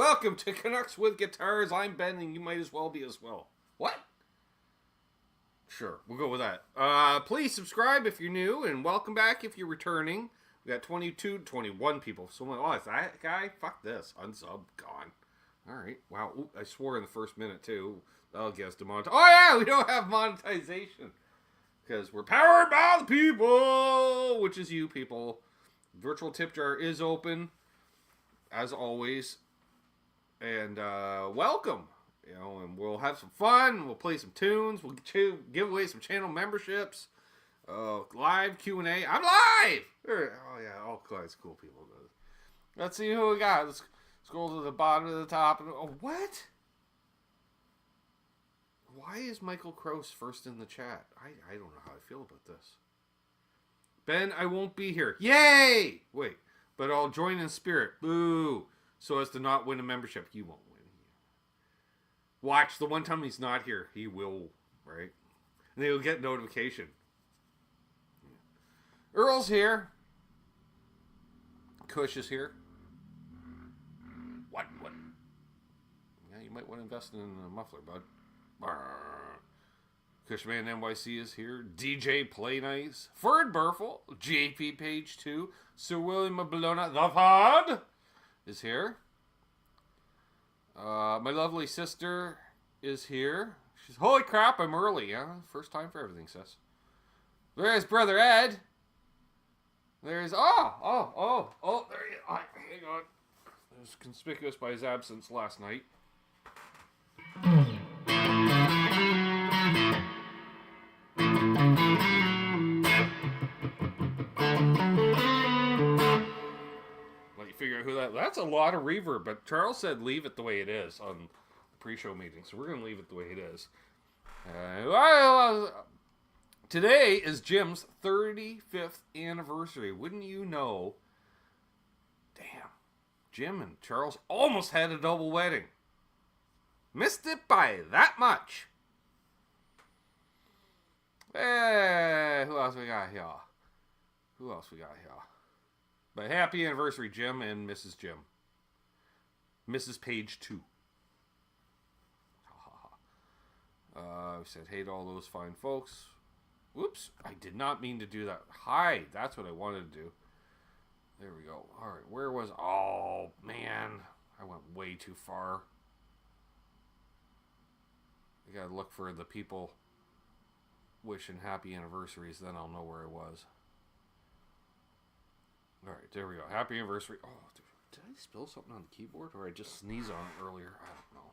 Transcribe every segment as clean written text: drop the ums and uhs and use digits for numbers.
welcome to Canucks with Guitars. I'm Ben, and you might as well be as well. What? Sure, we'll go with that. Please subscribe if you're new, and welcome back if you're returning. We got 21 people. So, oh, is that guy? Fuck this. Unsub, gone. All right. Wow. Ooh, I swore in the first minute, too. That'll get us demonetized. Oh, yeah, we don't have monetization. Because we're powered by the people, which is you people. Virtual tip jar is open, as always. And welcome. You know, and we'll have some fun. We'll play some tunes. We'll give away some channel memberships. Live Q&A. I'm live! Oh, yeah, all kinds of cool people. Let's see who we got. Let's scroll to the bottom of the top. Oh, what? Why is Michael Kroos first in the chat? I don't know how I feel about this. Ben, I won't be here. Yay! Wait, but I'll join in spirit. Boo! So as to not win a membership. You won't win. Watch, the one time he's not here, he will, right? And he'll get notification. Earl's here. Kush is here. What? Yeah, you might want to invest in a muffler, bud. Cushman NYC is here. DJ Play Nice. Ferd Burfel. JP Page 2. Sir William Bologna, the Pod, is here. My lovely sister is here. She's, holy crap, I'm early. Yeah, first time for everything, sis. There's Brother Ed. There's, there he is. Hang on. It was conspicuous by his absence last night. Let you figure out who that's a lot of reverb, but Charles said leave it the way it is on the pre-show meeting, so we're going to leave it the way it is. Today is Jim's 35th anniversary. Wouldn't you know? Damn. Jim and Charles almost had a double wedding. Missed it by that much. Hey, who else we got here? But happy anniversary, Jim and Mrs. Jim. Mrs. Page 2. We said hey to all those fine folks. Whoops, I did not mean to do that. Hi, that's what I wanted to do. There we go. All right, where was... Oh, man. I went way too far. I gotta look for the people wishing happy anniversaries, then I'll know where I was. All right, there we go. Happy anniversary. Oh, did I spill something on the keyboard, or I just sneezed on it earlier? I don't know.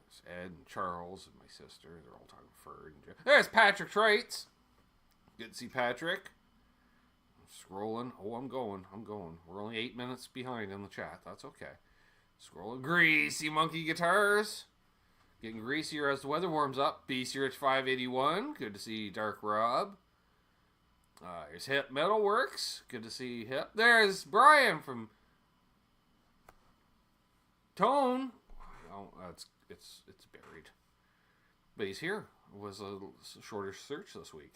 There's Ed and Charles and my sister. They're all talking Ferd and Jeff. There's Patrick Traits. Good to see Patrick. I'm scrolling. Oh, I'm going. We're only 8 minutes behind in the chat. That's okay. Scrolling. Greasy Monkey Guitars. Getting greasier as the weather warms up. BC Rich 581. Good to see Dark Rob. Here's Hip Metalworks. Good to see Hip. There's Brian from Tone. Oh, it's buried. But he's here. It was a shorter search this week.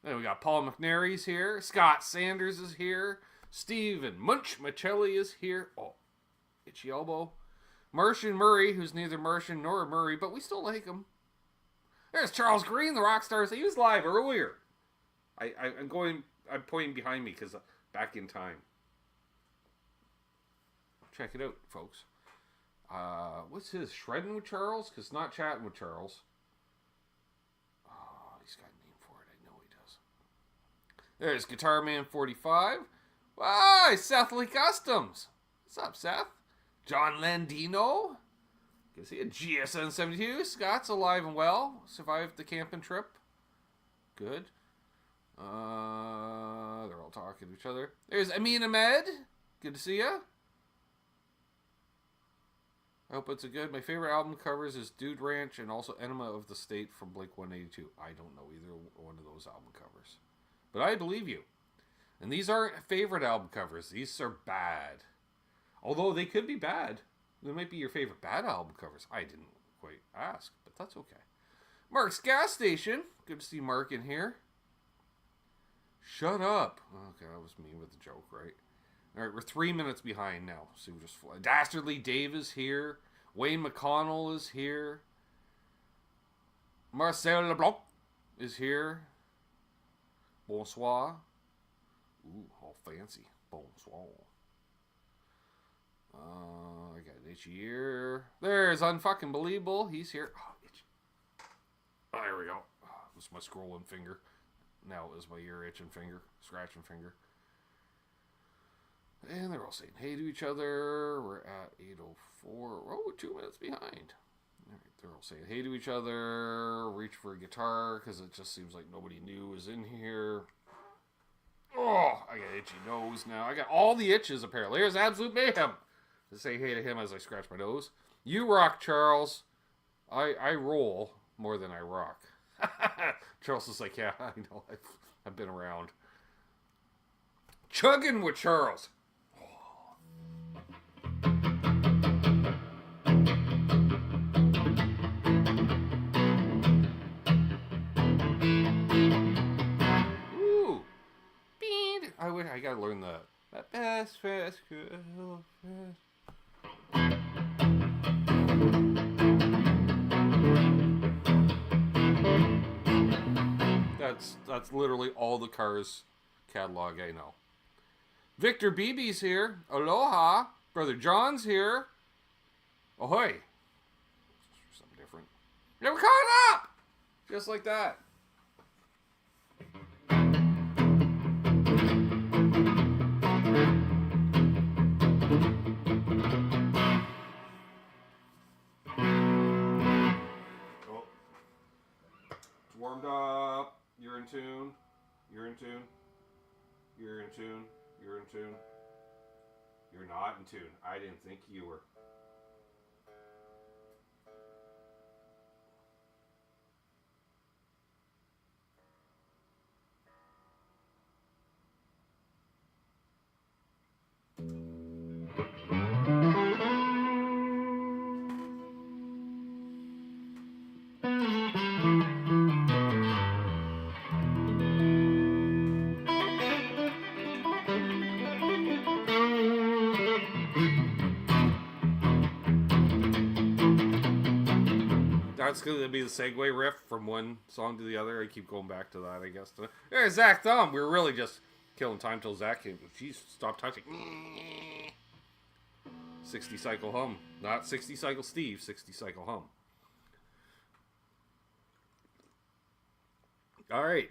Then we got Paul McNary's here. Scott Sanders is here. Steven Munch Michelli is here. Oh, itchy elbow. Martian Murray, who's neither Martian nor Murray, but we still like him. There's Charles Green, the rock stars. He was live earlier. I'm pointing behind me because back in time. Check it out, folks. What's his? Shredding with Charles? Because not chatting with Charles. Oh, he's got a name for it. I know he does. There's Guitar Man 45. Why, Seth Lee Customs. What's up, Seth? John Landino. Good to see it. GSN 72. Scott's alive and well. Survived the camping trip. Good. They're all talking to each other. There's Amin Ahmed. Good to see ya. I hope it's a good. My favorite album covers is Dude Ranch and also Enema of the State from Blink 182. I don't know either one of those album covers. But I believe you. And these aren't favorite album covers. These are bad. Although they could be bad. They might be your favorite bad album covers. I didn't quite ask, but that's okay. Mark's Gas Station. Good to see Mark in here. Shut up. Okay, that was me with the joke, right? All right, we're 3 minutes behind now. So we just fly. Dastardly Dave is here. Wayne McConnell is here. Marcel LeBlanc is here. Bonsoir. Ooh, all fancy. Bonsoir. I got an itchy ear. There's Unfucking Believable. He's here. Oh, itchy. Oh, there we go. Oh, it was my scrolling finger. Now it was my ear itching finger. Scratching finger. And they're all saying hey to each other. We're at 8:04. Oh, we're 2 minutes behind. All right, they're all saying hey to each other. Reach for a guitar because it just seems like nobody new is in here. Oh, I got itchy nose now. I got all the itches apparently. There's Absolute Mayhem. To say hey to him as I scratch my nose. You rock, Charles. I roll more than I rock. Charles is like, yeah, I know. I've been around. Chugging with Charles. Ooh. Bean. I gotta learn the best fast girl. That's literally all the Cars catalog I know. Victor Beebe's here. Aloha. Brother John's here. Ahoy. Something different. Yeah, we're caught up! Just like that. Oh. It's warmed up. You're in tune. You're in tune. You're in tune. You're in tune. You're not in tune. I didn't think you were. That's going to be the segue riff from one song to the other. I keep going back to that, I guess. There's Zach Thumb. We were really just killing time till Zach came. Jeez, stop touching. 60 cycle hum. Not 60 cycle Steve, 60 cycle hum. All right.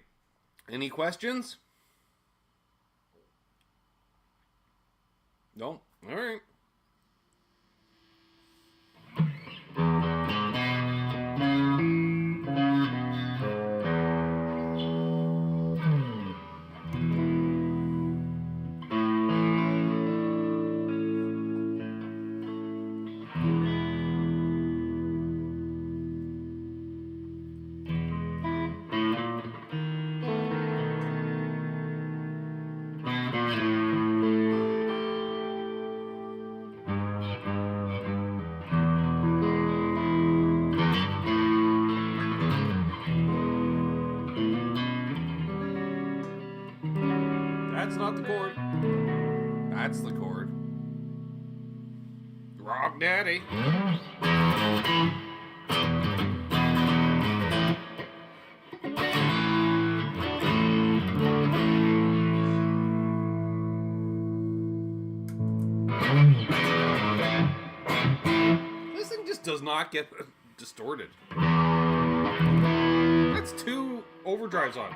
Any questions? No? All right. That's not the chord. That's the chord. Rock Daddy. This thing just does not get distorted. That's 2 overdrives on.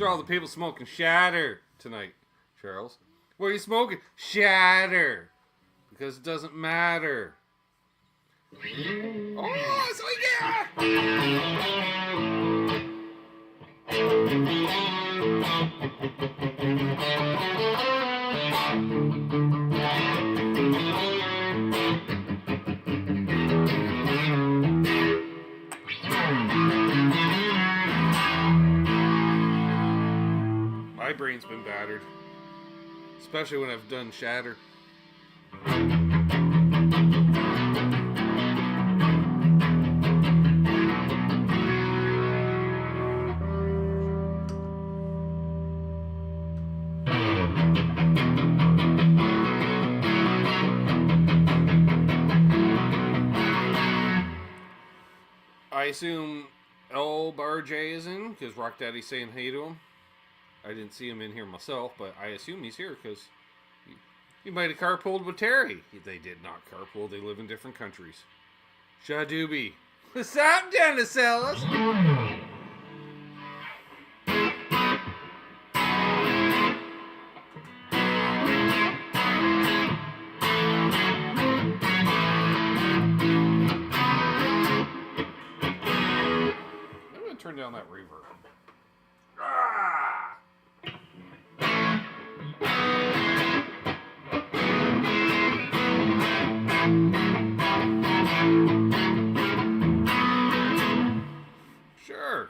Picture all the people smoking shatter tonight, Charles. What are you smoking? Shatter. Because it doesn't matter. Oh, so yeah! My brain's been battered. Especially when I've done shatter. I assume LPD is in because Rock Daddy's saying hey to him. I didn't see him in here myself, but I assume he's here because he might have carpooled with Terry. They did not carpool. They live in different countries. Shadoobie. What's up, Dennis-ellis? I'm going to turn down that reverb. Ah! Sure.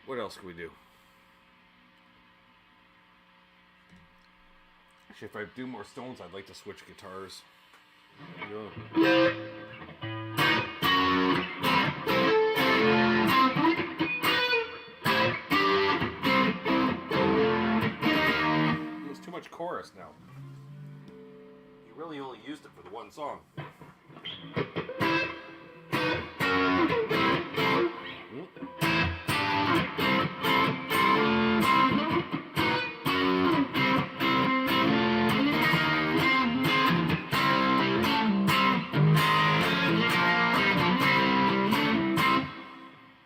What else can we do? Actually, if I do more Stones, I'd like to switch guitars. Yeah. There's too much chorus now. You really only used it for the one song.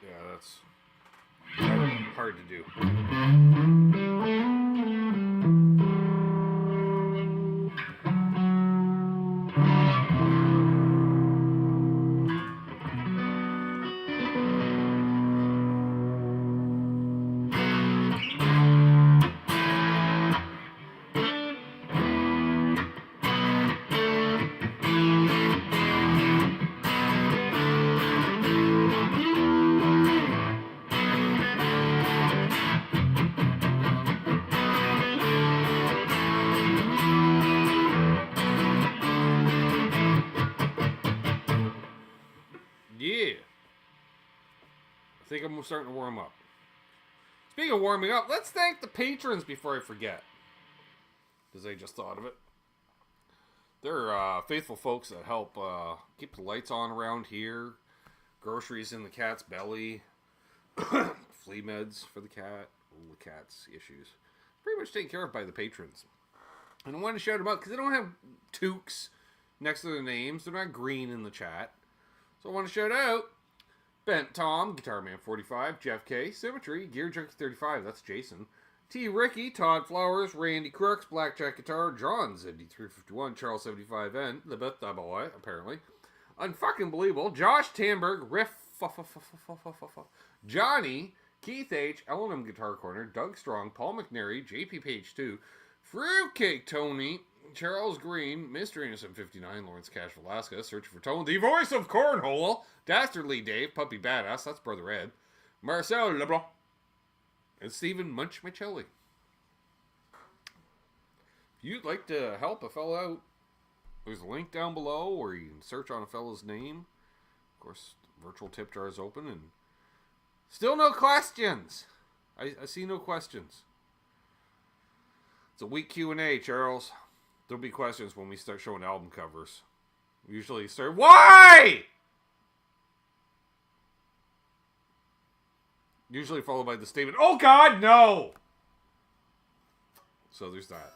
Yeah, that's hard to do. Yeah. I think I'm starting to warm up. Speaking of warming up, let's thank the patrons before I forget. Because I just thought of it. They're faithful folks that help keep the lights on around here. Groceries in the cat's belly. Flea meds for the cat. Ooh, the cat's issues. Pretty much taken care of by the patrons. And I wanted to shout them out because they don't have toques next to their names. They're not green in the chat. So I want to shout out Bent Tom, Guitar Man 45, Jeff K, Symmetry, Gear Junkie 35, that's Jason, T Ricky, Todd Flowers, Randy Crooks, Blackjack Guitar, John ZD351, Charles 75N, the Beth the Boy, apparently, Unfucking Believable, Josh Tamberg, Riff, Johnny, Keith H, L&M Guitar Corner, Doug Strong, Paul McNary, JP Page 2, Fruitcake Tony, Charles Green, Mr. Innocent 59, Lawrence Cash Velasquez, Searching for Tone, the voice of Cornhole, Dastardly Dave, Puppy Badass, that's Brother Ed, Marcel Leblanc, and Stephen Munch Michelli. If you'd like to help a fellow out, there's a link down below where you can search on a fellow's name. Of course, the virtual tip jar is open, and still no questions. I see no questions. It's a weak Q&A, Charles. There'll be questions when we start showing album covers. We usually start, why? Usually followed by the statement, oh God, no! So there's that.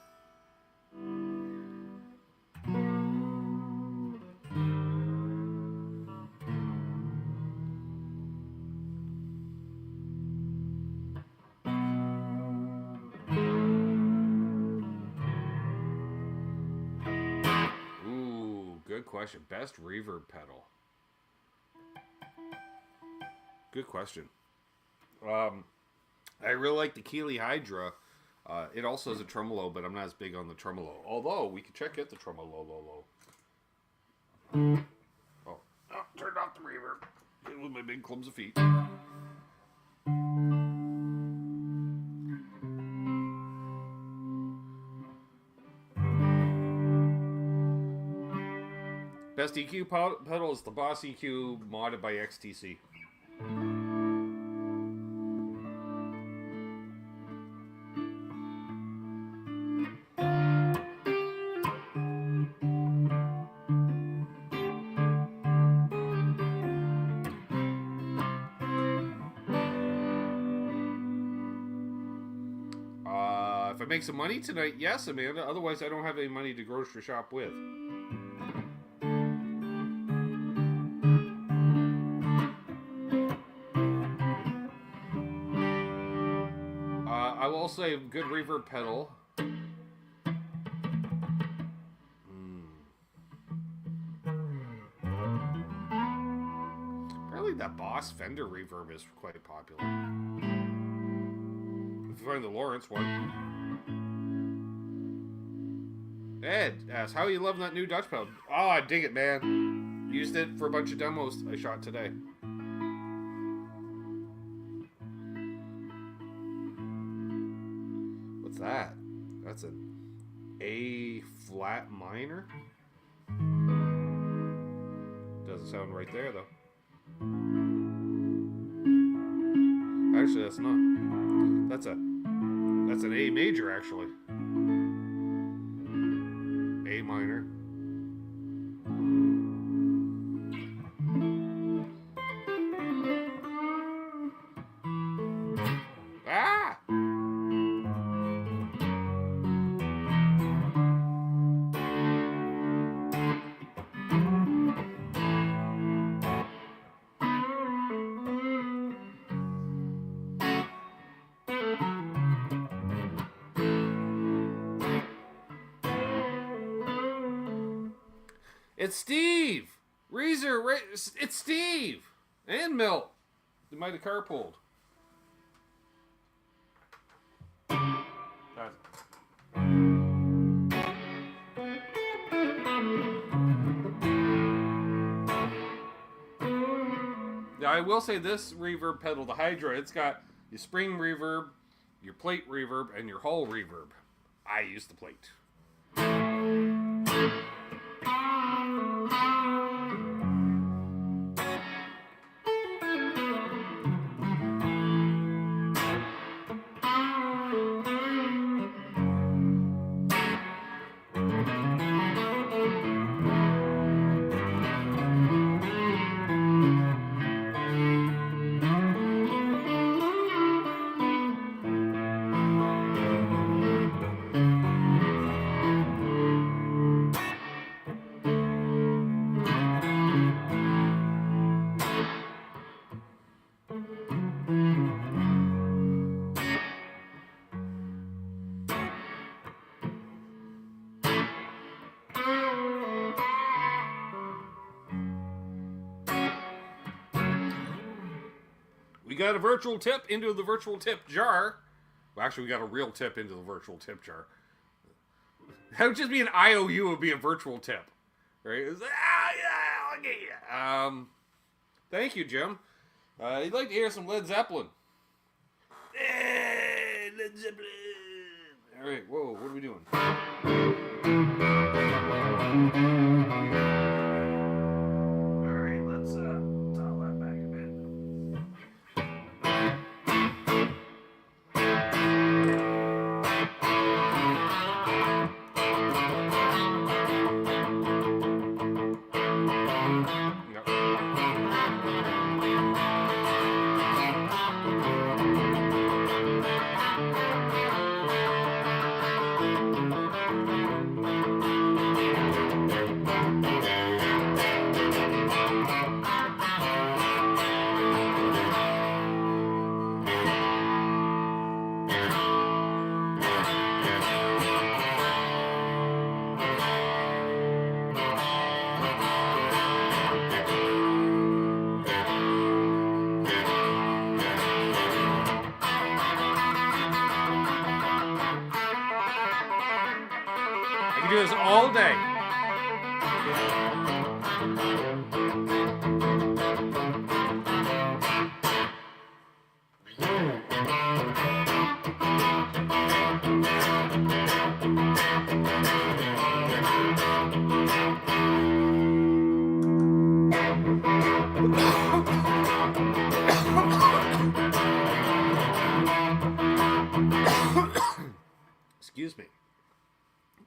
good question. Best reverb pedal. Good question. I really like the Keeley Hydra. It also has a tremolo, but I'm not as big on the tremolo. Although, we can check out the tremolo. Oh, turned off the reverb. With my big clumsy feet. Best EQ pedal is the Boss EQ modded by XTC. If I make some money tonight, yes, Amanda. Otherwise, I don't have any money to grocery shop with. I will say good reverb pedal. Apparently that Boss Fender reverb is quite popular. If you find the Lawrence one. Ed asks, how are you loving that new Dutch pedal? Oh, I dig it, man. Used it for a bunch of demos I shot today. What's that? That's an A flat minor? Doesn't sound right there, though. Actually, that's not. That's an A major, actually. A minor. Ah! It's Steve! Reezer, it's Steve! And Milt. They might have carpooled. Now, I will say this reverb pedal, the Hydra, it's got your spring reverb, your plate reverb, and your hull reverb. I use the plate. We got a virtual tip into the virtual tip jar. Well, actually, we got a real tip into the virtual tip jar. That would just be an IOU, would be a virtual tip. Right? It's like, yeah, I'll get you. Thank you, Jim. You'd like to hear some Led Zeppelin. Led Zeppelin. All right, whoa, what are we doing? All right, let's dial that back a bit. Excuse me.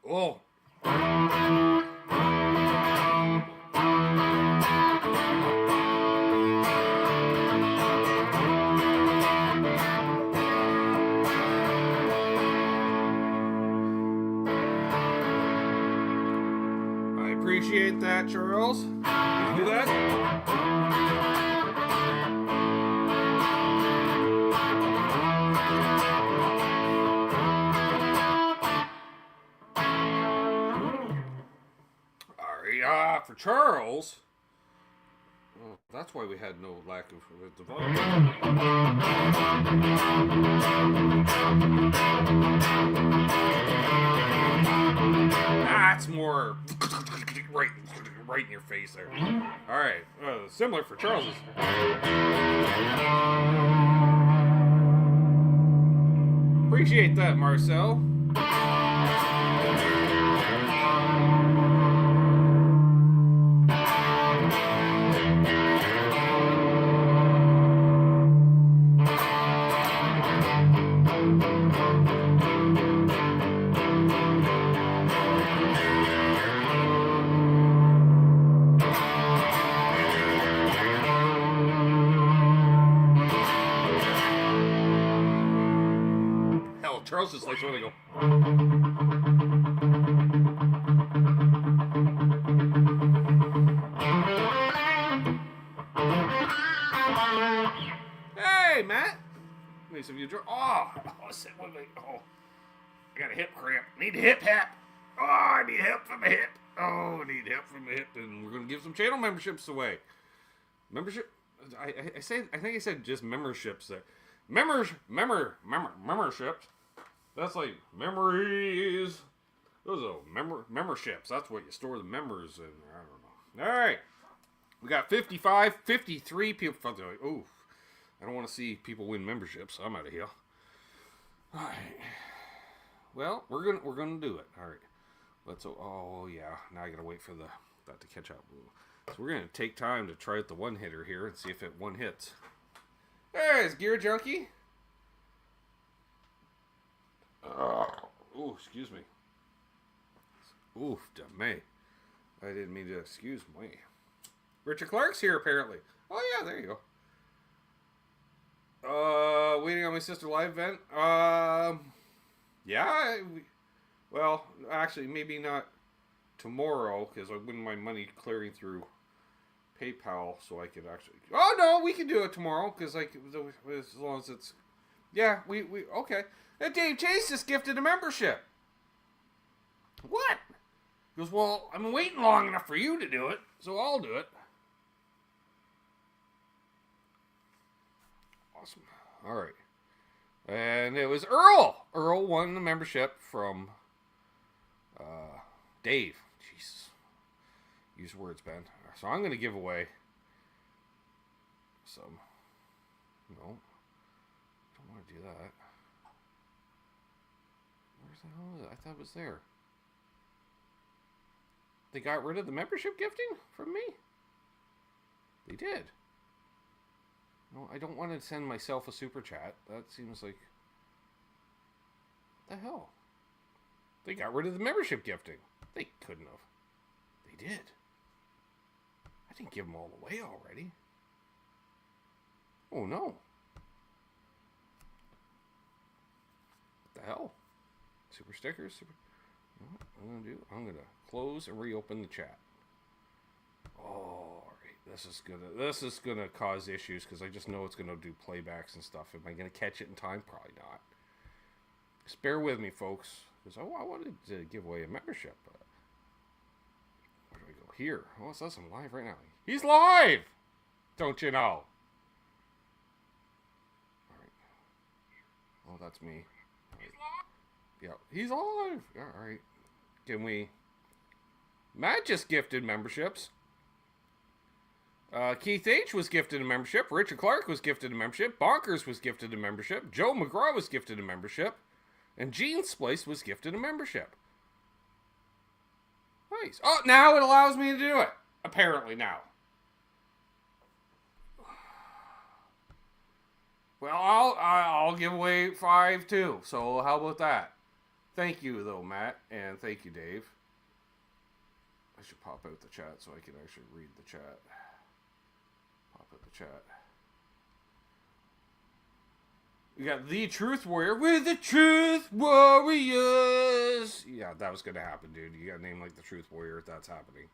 Oh. I appreciate that, Charles. Can you do that? For Charles, well, that's why we had no lack of development. That's more right in your face there. All right, similar for Charles's. Appreciate that, Marcel. Charles just likes when they go. Hey, Matt. Need some you. Oh, sit with me. Oh, I got a hip cramp. Need a hip. Oh, I need help from my hip. Oh, I need help from my hip, and we're gonna give some channel memberships away. Membership. I think I said just memberships there. Memberships. That's like memories. Those are memberships. That's what you store the members in. I don't know. All right. We got 55, 53 people. Ooh. I don't want to see people win memberships. I'm out of here. All right. Well, we're gonna do it. All right. Let's. Oh yeah. Now I gotta wait for that to catch up. So we're gonna take time to try out the one hitter here and see if it one hits. Hey, it's Gear Junkie. Oh, excuse me. Oof, me. I didn't mean to excuse me. Richard Clark's here, apparently. Oh, yeah, there you go. Waiting on my sister live event. Yeah. Well, actually, maybe not tomorrow, because I wouldn't mind money clearing through PayPal, so I could actually... Oh, no, we can do it tomorrow, because as long as it's... Yeah, we okay. And Dave Chase just gifted a membership. What? He goes, well, I've been waiting long enough for you to do it, so I'll do it. Awesome. All right. And it was Earl. Earl won the membership from Dave. Jesus. Use words, Ben. So I'm going to give away some. No. Don't want to do that. Where's the hell is it? I thought it was there. They got rid of the membership gifting from me? They did. No, I don't want to send myself a super chat. That seems like... What the hell? They got rid of the membership gifting. They couldn't have. They did. I didn't give them all away already. Oh no. What the hell? Super stickers? You know what I'm gonna close and reopen the chat. Oh, right. This is gonna cause issues because I just know it's gonna do playbacks and stuff. Am I gonna catch it in time? Probably not. Just bear with me, folks, because I wanted to give away a membership. Where do I go? Here. Oh, it says I'm live right now. He's live! Don't you know? Alright. Oh, that's me. Right. Yeah, he's alive! Alright. Can we... Matt just gifted memberships. Keith H. was gifted a membership. Richard Clark was gifted a membership. Bonkers was gifted a membership. Joe McGraw was gifted a membership. And Gene Splice was gifted a membership. Nice. Oh, now it allows me to do it. Apparently now. Well, I'll give away 5 too. So how about that? Thank you though, Matt, and thank you, Dave. I should pop out the chat so I can actually read the chat. Pop out the chat. We got the Truth Warrior with the Truth Warriors. Yeah, that was gonna happen, dude. You got a name like the Truth Warrior. That's happening.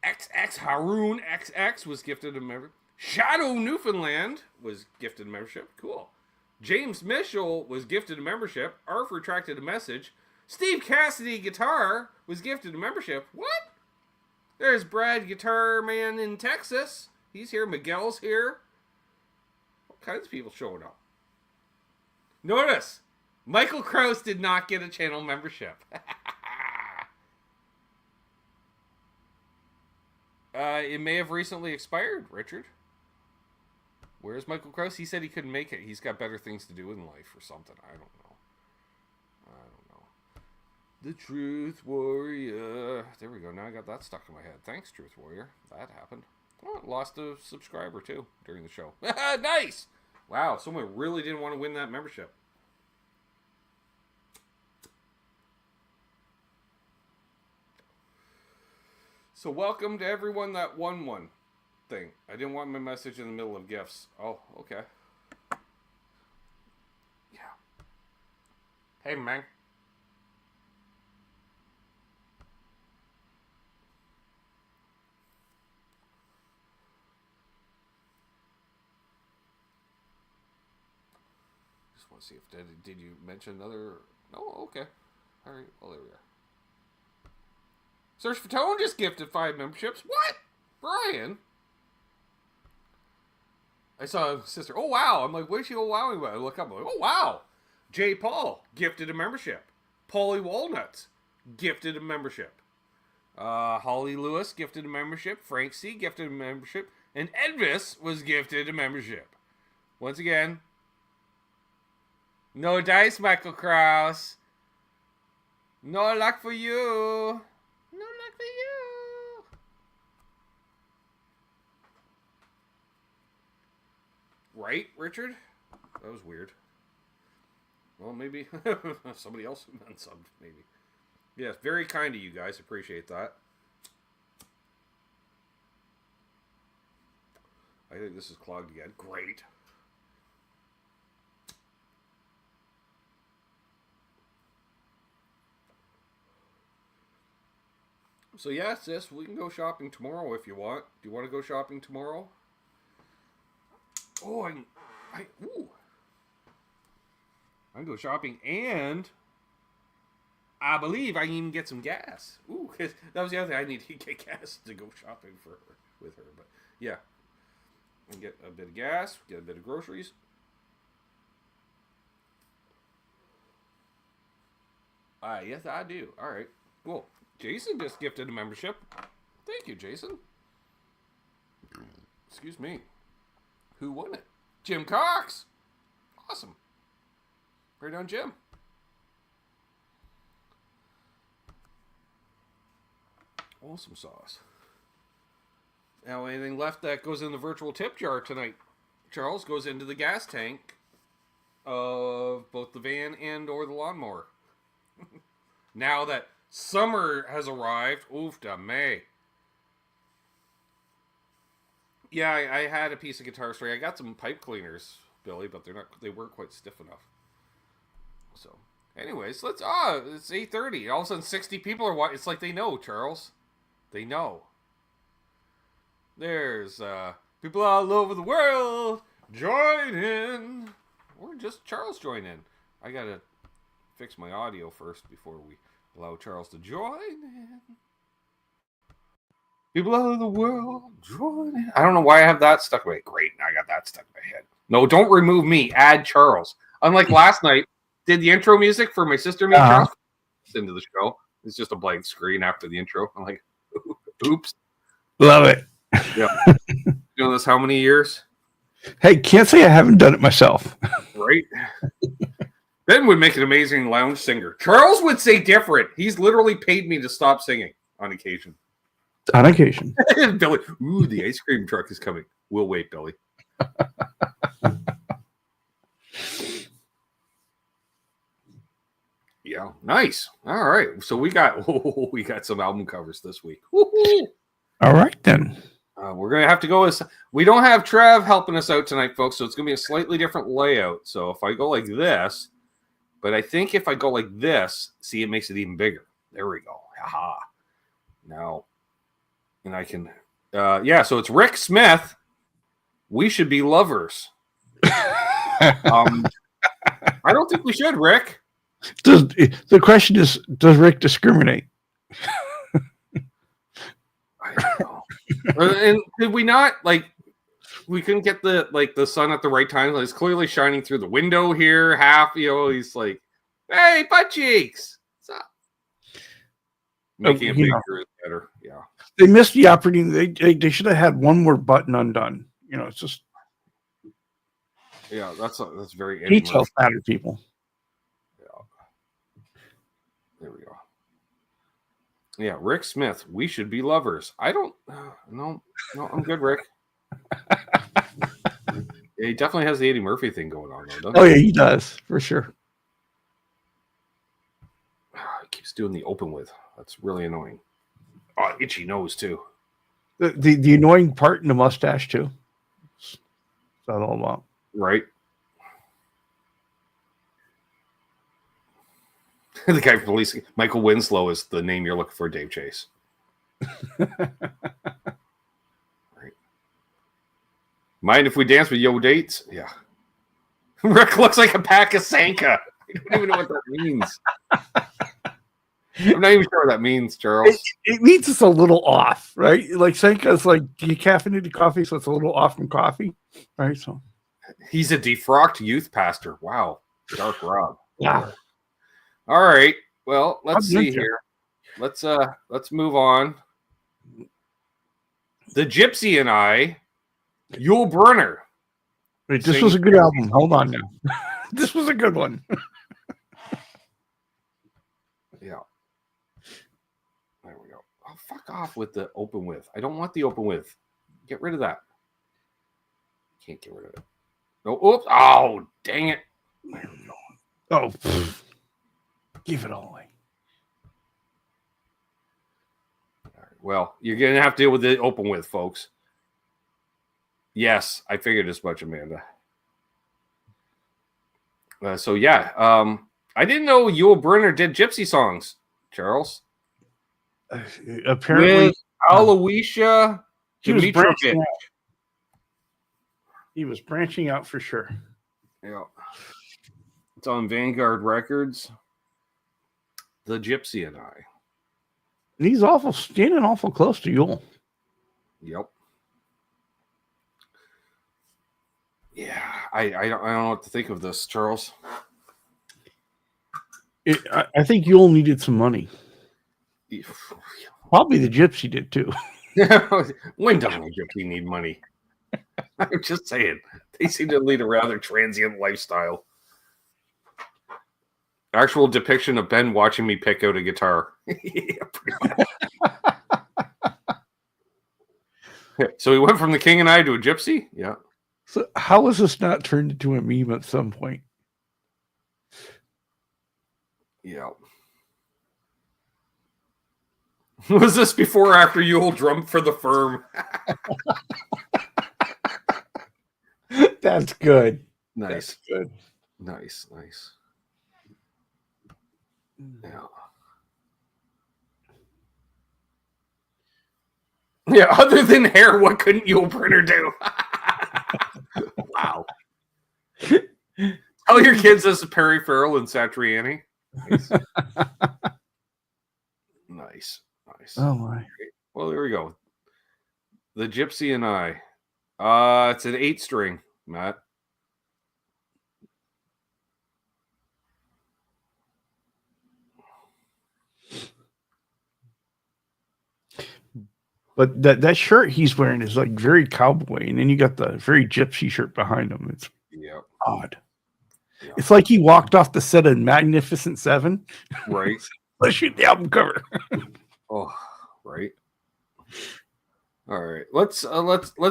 XX Haroon XX was gifted a member. Shadow Newfoundland was gifted a membership. Cool. James Mitchell was gifted a membership. Arf retracted a message. Steve Cassidy Guitar was gifted a membership. What? There's Brad Guitar Man in Texas. He's here. Miguel's here. All kinds of people showing up. Notice, Michael Krause did not get a channel membership. It may have recently expired, Richard. Where's Michael Krause? He said he couldn't make it. He's got better things to do in life or something. I don't know. The Truth Warrior. There we go. Now I got that stuck in my head. Thanks, Truth Warrior. That happened. Oh, lost a subscriber, too, during the show. Nice! Wow, someone really didn't want to win that membership. So welcome to everyone that won one thing. I didn't want my message in the middle of gifts. Oh, okay. Yeah. Hey, man. Just want to see if did you mention another? No, okay. All right. Well, there we are. Search for Tone just gifted 5 memberships. What? Brian? I saw his sister. Oh, wow. I'm like, what is she wowing about? I look up. I'm like, oh, wow. J. Paul gifted a membership. Paulie Walnuts gifted a membership. Holly Lewis gifted a membership. Frank C. gifted a membership. And Edvis was gifted a membership. Once again, no dice, Michael Krause. No luck for you. No luck for you. Right, Richard? That was weird. Well, maybe somebody else unsubbed, maybe. Yes, very kind of you guys. Appreciate that. I think this is clogged again. Great. So yeah, sis, we can go shopping tomorrow if you want. Do you want to go shopping tomorrow? Oh, I can go shopping, and I believe I can even get some gas. Ooh, cause that was the other thing. I need to get gas to go shopping with her. But yeah, I can get a bit of gas, get a bit of groceries. Yes, I do. All right, cool. Jason just gifted a membership. Thank you, Jason. Excuse me. Who won it? Jim Cox. Awesome. Right on, Jim. Awesome sauce. Now, anything left that goes in the virtual tip jar tonight, Charles, goes into the gas tank of both the van and or the lawnmower. Now that summer has arrived, oof da May. Yeah, I had a piece of guitar string. I got some pipe cleaners, Billy, but they weren't quite stiff enough. So, anyways, it's 8:30. All of a sudden 60 people are watching. It's like they know, Charles. They know. There's people all over the world join in. Or just Charles join in. I gotta fix my audio first before we allow Charles to join in. People all over the world join in. I don't know why I have that stuck in my head. Great, now I got that stuck in my head. No, don't remove me. Add Charles. Unlike last night, did the intro music for my sister and me, Charles, into the show. It's just a blank screen after the intro. I'm like, oops. Love it. Yeah. Doing this how many years? Hey, can't say I haven't done it myself. Right? Ben would make an amazing lounge singer. Charles would say different. He's literally paid me to stop singing on occasion. On occasion. Billy, ooh, the ice cream truck is coming. We'll wait, Billy. Yeah, nice. All right, so we got some album covers this week. Woo-hoo. All right then. We're gonna have to go as we don't have Trev helping us out tonight, folks. So it's gonna be a slightly different layout. So if I go like this, but I think if I go like this, see, it makes it even bigger. There we go. Aha. Now, and I can, yeah. So it's Rick Smith. We should be lovers. I don't think we should, Rick. The question is, does Rick discriminate? I don't know. And did we not we couldn't get the sun at the right time? It's clearly shining through the window here. Half, he's like, "Hey, butt cheeks, what's up?" Making it bigger is better. Yeah, they missed the opportunity. They should have had one more button undone. It's just that's very details matter, people. There we go. Yeah, Rick Smith. We should be lovers. I don't. No, I'm good, Rick. He definitely has the Eddie Murphy thing going on, though, doesn't he? Oh yeah, he does for sure. He keeps doing the open with. That's really annoying. Oh, itchy nose too. The annoying part in the mustache too. What's that all about? Right. The guy from Police, Michael Winslow, is the name you're looking for, Dave Chase. Right. Mind if we dance with Yo Dates? Yeah. Rick looks like a pack of Sanka. I don't even know what that means. I'm not even sure what that means, Charles. It means it's a little off, right? Like Sanka's like decaffeinated coffee, so it's a little off from coffee, right? So he's a defrocked youth pastor. Wow. Dark Rob. Yeah. All right. Well, let's see here. Let's move on. The Gypsy and I, Yul Brynner. Wait, this was a good album. Hold on now. This was a good one. Yeah. There we go. Oh, fuck off with the open with. I don't want the open with. Get rid of that. Can't get rid of it. Oh, oops. Oh, dang it. There we go. Oh, pfft. Give it all away. All right. Well, you're going to have to deal with the open with, folks. Yes, I figured as much, Amanda. So, yeah. I didn't know Yul Brynner did gypsy songs, Charles. Apparently. With Aloysia Dimitrovich. He was branching out for sure. Yeah. It's on Vanguard Records. The Gypsy and I. And he's standing awful close to Yul. Yep. Yeah, I don't know what to think of this, Charles. I think Yul needed some money. Probably the Gypsy did too. When doesn't a Gypsy need money? I'm just saying. They seem to lead a rather transient lifestyle. Actual depiction of Ben watching me pick out a guitar. Yeah, pretty much. So we went from the King and I to a Gypsy? Yeah. So how was this not turned into a meme at some point? Yeah. Was this before or after Yule drummed for the Firm? That's good. Nice. That's good. Nice. Yeah. Yeah, other than hair, what couldn't Yul Brynner do? Wow. Tell your kids this is Perry Farrell and Satriani. Nice. Oh my. Well, there we go. The Gypsy and I. It's an 8-string, Matt. But that shirt he's wearing is like very cowboy, and then you got the very gypsy shirt behind him. It's odd. Yeah. It's like he walked off the set of Magnificent Seven. Right. Let's shoot the album cover. Oh, right. All right. Let's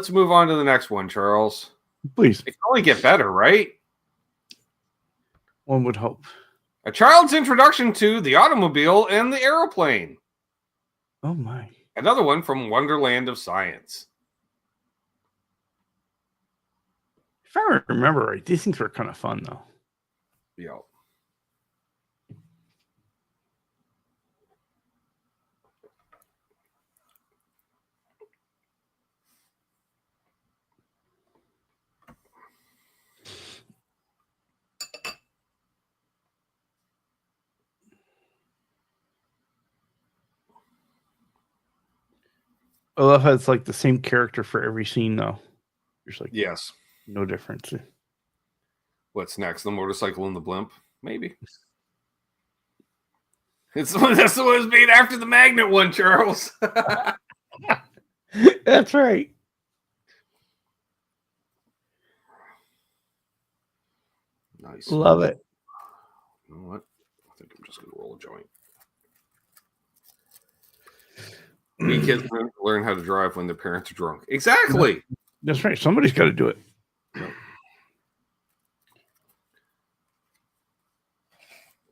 move on to the next one, Charles. Please. It can only get better, right? One would hope. A child's introduction to the automobile and the aeroplane. Oh my. Another one from Wonderland of Science. If I remember right, these things were kind of fun though. Yeah. I love how it's like the same character for every scene though. There's like yes, no difference. What's next? The motorcycle and the blimp? Maybe. That's the one that's made after the magnet one, Charles. That's right. Nice. Love it. You know what? I think I'm just going to roll a joint. We kids learn how to drive when their parents are drunk. Exactly. That's right. Somebody's got to do it. Yep.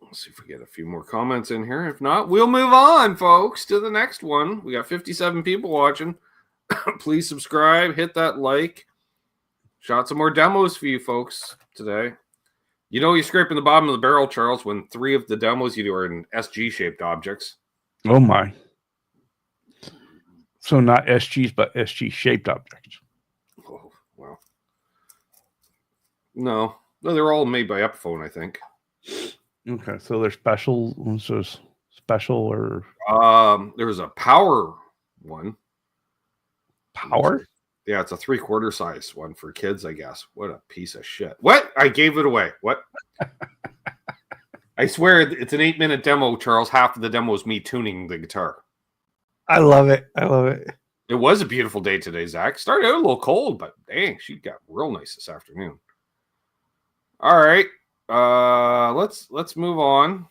Let's see if we get a few more comments in here. If not, we'll move on, folks, to the next one. We got 57 people watching. Please subscribe. Hit that like. Shot some more demos for you folks today. You know you're scraping the bottom of the barrel, Charles, when 3 of the demos you do are in SG-shaped objects. Oh, my. So not SGs, but SG-shaped objects. Oh, wow. No, they're all made by Epiphone, I think. Okay, so they're special. So special or there was a power one. Power? Yeah, it's a 3/4 size one for kids, I guess. What a piece of shit. What? I gave it away. What? I swear it's an 8-minute demo, Charles. Half of the demo is me tuning the guitar. I love it. I love it. It was a beautiful day today, Zach. Started out a little cold, but dang, she got real nice this afternoon. All right. Let's move on.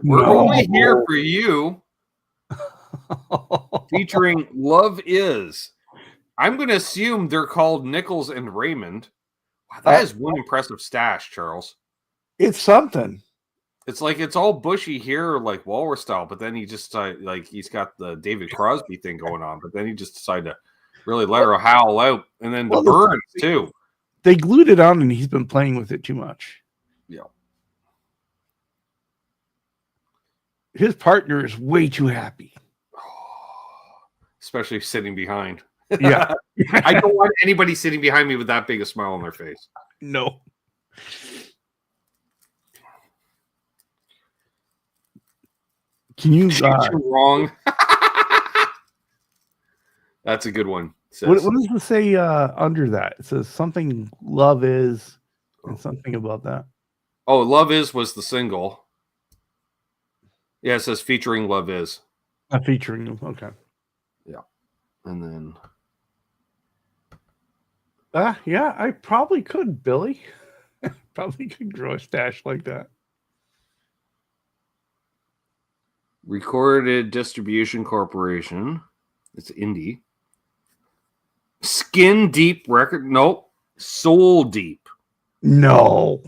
We're only here for you. Featuring Love Is. I'm going to assume they're called Nichols and Raymond. Wow, that is one impressive stash, Charles. It's something. It's like it's all bushy here, like Walrus style, but then he just like he's got the David Crosby thing going on, but then he just decided to really let her howl out, and then the burns too. They glued it on, and he's been playing with it too much. Yeah. His partner is way too happy. Especially sitting behind. Yeah. I don't want anybody sitting behind me with that big a smile on their face. No. Can you wrong? That's a good one. What does it say under that? It says something Love Is and something about that. Oh, Love Is was the single. Yeah, it says featuring Love Is. Featuring, okay. Yeah. And then yeah, I probably could, Billy. Probably could grow a stash like that. Recorded Distribution Corporation. It's indie. Skin Deep Record. Nope. Soul Deep. No.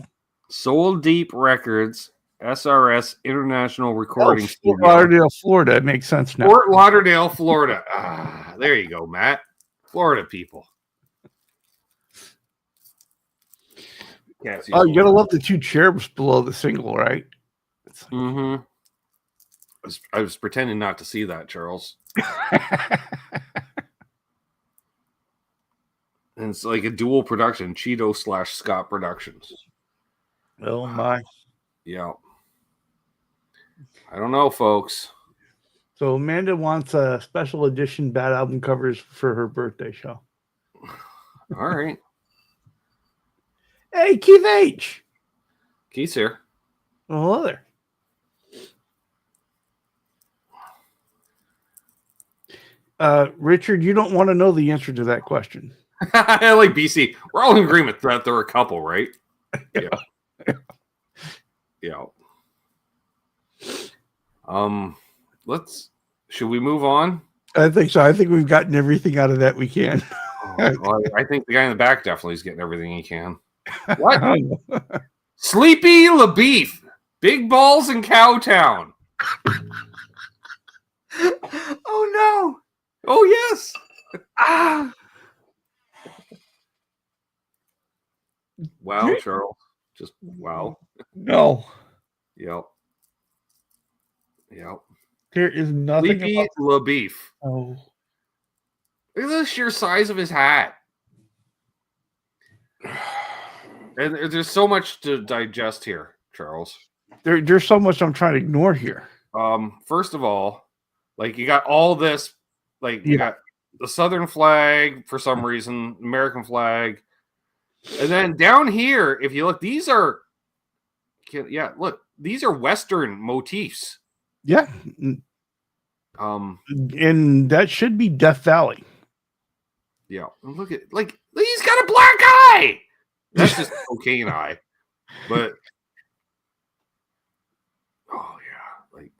Soul Deep Records. SRS International Recording Studio. Fort Lauderdale, Florida. It makes sense now. Fort Lauderdale, Florida. There you go, Matt. Florida people. Oh, you gotta love the 2 cherubs below the single, right? Mm-hmm. I was pretending not to see that, Charles. And it's like a dual production, Cheeto / Scott Productions. Oh my. Yeah. I don't know, folks. So Amanda wants a special edition bad album covers for her birthday show. All right. Hey, Keith H. Keith's here. Oh, hello there. Richard, you don't want to know the answer to that question. I like BC. We're all in agreement that there are a couple, right? Yeah. Yeah. Should we move on? I think so. I think we've gotten everything out of that we can. Well, I think the guy in the back definitely is getting everything he can. What? Sleepy LaBeef. Big balls in Cowtown. Oh no. Oh yes. Wow, Charles. Just wow. No. Yep. Yep. There is nothing Sleepy LaBeef. Oh. Look at the sheer size of his hat. And there's so much to digest here, Charles. There's so much I'm trying to ignore here. First of all, like you got all this, like you got the Southern flag for some reason, American flag, and then down here, if you look, these are Western motifs. Yeah. And that should be Death Valley. Yeah. Look at he's got a black eye. That's just a cocaine eye. But oh yeah, like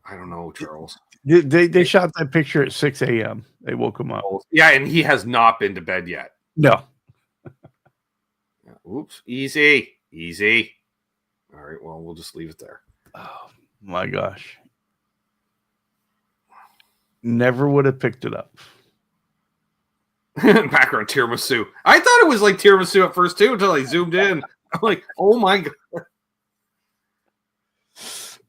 I don't know, Charles. They shot that picture at 6 a.m. They woke him up. Yeah, and he has not been to bed yet. No. Oops. Easy. All right, well, we'll just leave it there. Oh my gosh. Never would have picked it up. Background tiramisu. I thought it was like tiramisu at first too until I zoomed in. I'm like, oh my god.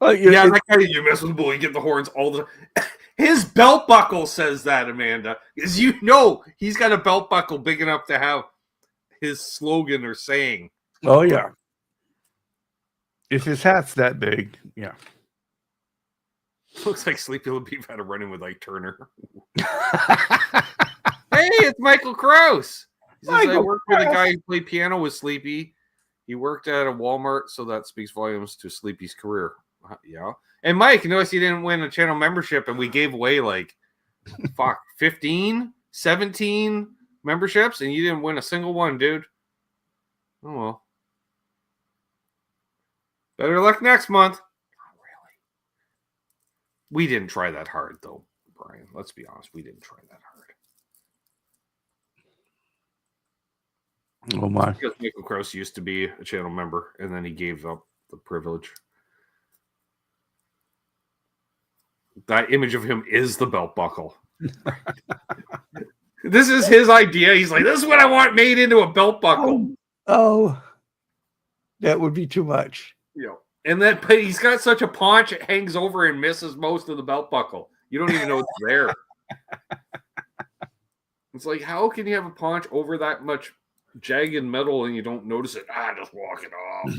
That guy you mess with bull, you get the horns all the time. His belt buckle says that, Amanda. Because you know he's got a belt buckle big enough to have his slogan or saying. Oh yeah. If his hat's that big, yeah. Looks like Sleepy LaBeef had a run-in with Ike Turner. Hey, it's Michael Krause. He says, I worked with a guy who played piano with Sleepy. He worked at a Walmart, so that speaks volumes to Sleepy's career. Yeah. And Mike, notice he didn't win a channel membership, and we gave away 15, 17 memberships, and you didn't win a single one, dude. Oh, well. Better luck next month. Not really. We didn't try that hard, though, Brian. Let's be honest. We didn't try that hard. Oh, my. Because Michael Krause used to be a channel member, and then he gave up the privilege. That image of him is the belt buckle. This is his idea. He's like, this is what I want made into a belt buckle. Oh. That would be too much. Yeah. And then but he's got such a paunch, it hangs over and misses most of the belt buckle. You don't even know it's there. It's like, how can you have a paunch over that much jagged metal and you don't notice it? Just walk it off.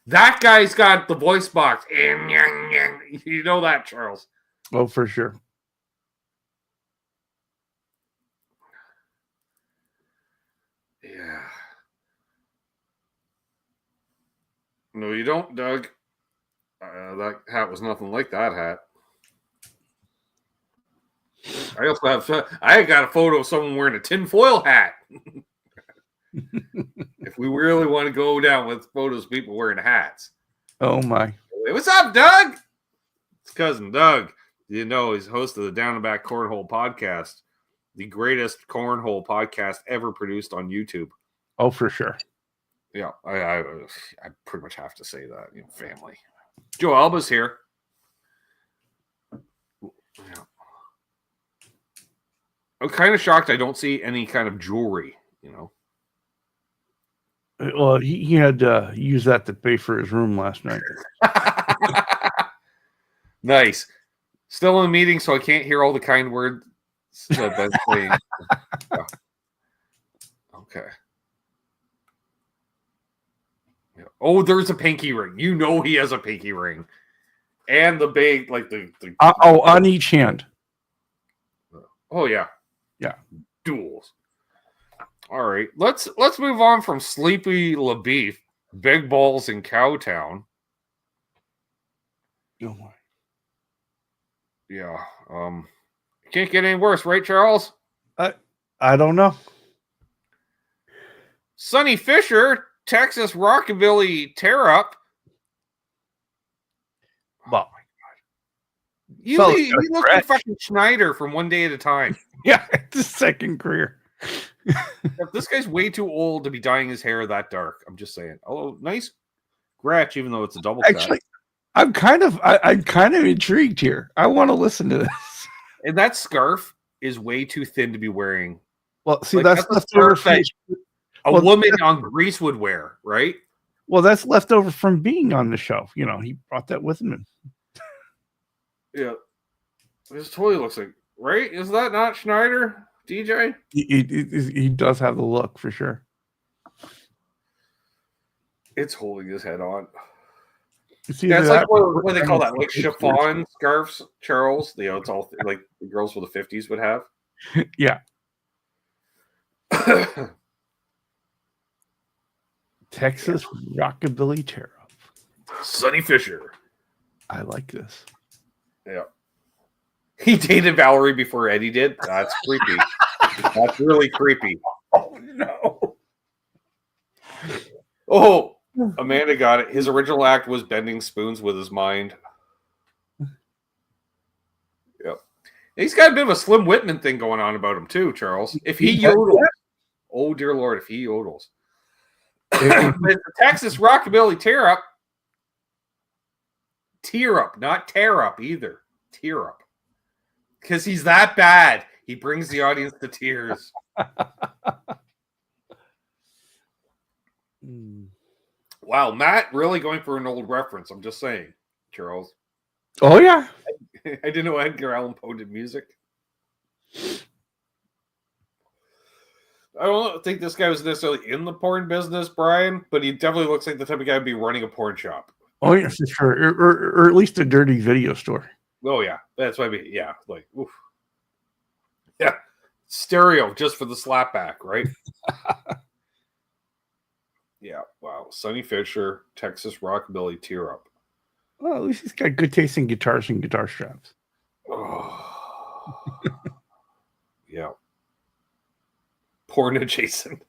That guy's got the voice box. You know that, Charles. Oh, for sure. Yeah. No, you don't, Doug. That hat was nothing like that hat. I also I got a photo of someone wearing a tinfoil hat. If we really want to go down with photos of people wearing hats. Oh, my. Hey, what's up, Doug? It's cousin Doug. You know, he's host of the Down and Back Cornhole podcast, the greatest cornhole podcast ever produced on YouTube. Oh, for sure. Yeah, I pretty much have to say that. Family. Joe Alba's here. Yeah. I'm kind of shocked I don't see any kind of jewelry, Well, he had to use that to pay for his room last night. Nice. Still in a meeting, so I can't hear all the kind words that Ben's saying. Yeah. Okay. Yeah. Oh, there's a pinky ring. You know he has a pinky ring. And the big, on each hand. Oh, yeah. Yeah. Duels. All right. Let's move on from Sleepy LaBeef, Big Balls in Cowtown. Oh, my. Yeah. Can't get any worse, right, Charles? I don't know. Sonny Fisher, Texas Rockabilly Tear Up. Well, he looks like fucking Schneider from One Day at a Time. Yeah, it's his second career. This guy's way too old to be dyeing his hair that dark. I'm just saying. Oh, nice scratch, even though it's a double cut. Actually, I'm kind of intrigued here. I want to listen to this. And that scarf is way too thin to be wearing. Well, see, that's leftover from a woman on Grease would wear, right? Well, that's left over from being on the show. You know, he brought that with him. Yeah. This totally looks like, right? Is that not Schneider, DJ? He does have the look for sure. It's holding his head on. That's like what they call that, like chiffon scarves, Charles. You know, it's all like the girls from the 50s would have. Yeah. Texas Rockabilly Tear Up. Sonny Fisher. I like this. Yeah. He dated Valerie before Eddie did. That's creepy. That's really creepy. Oh, no. Oh, Amanda got it. His original act was bending spoons with his mind. Yep. He's got a bit of a Slim Whitman thing going on about him, too, Charles. If he yodels. Oh, dear Lord, if he yodels. The Texas Rockabilly Tear Up. Tear Up, not tear up either. Tear Up. Because he's that bad. He brings the audience to tears. Wow, Matt really going for an old reference. I'm just saying, Charles. Oh, yeah. I didn't know Edgar Allan Poe did music. I don't think this guy was necessarily in the porn business, Brian, but he definitely looks like the type of guy to be running a porn shop. Oh, yeah, for sure. Or at least a dirty video store. Oh, yeah. That's why like, oof. Yeah. Stereo just for the slapback, right? Yeah. Wow. Sonny Fisher, Texas Rockabilly Tear Up. Well, at least he's got good taste in guitars and guitar straps. Oh. Yeah. Porn adjacent.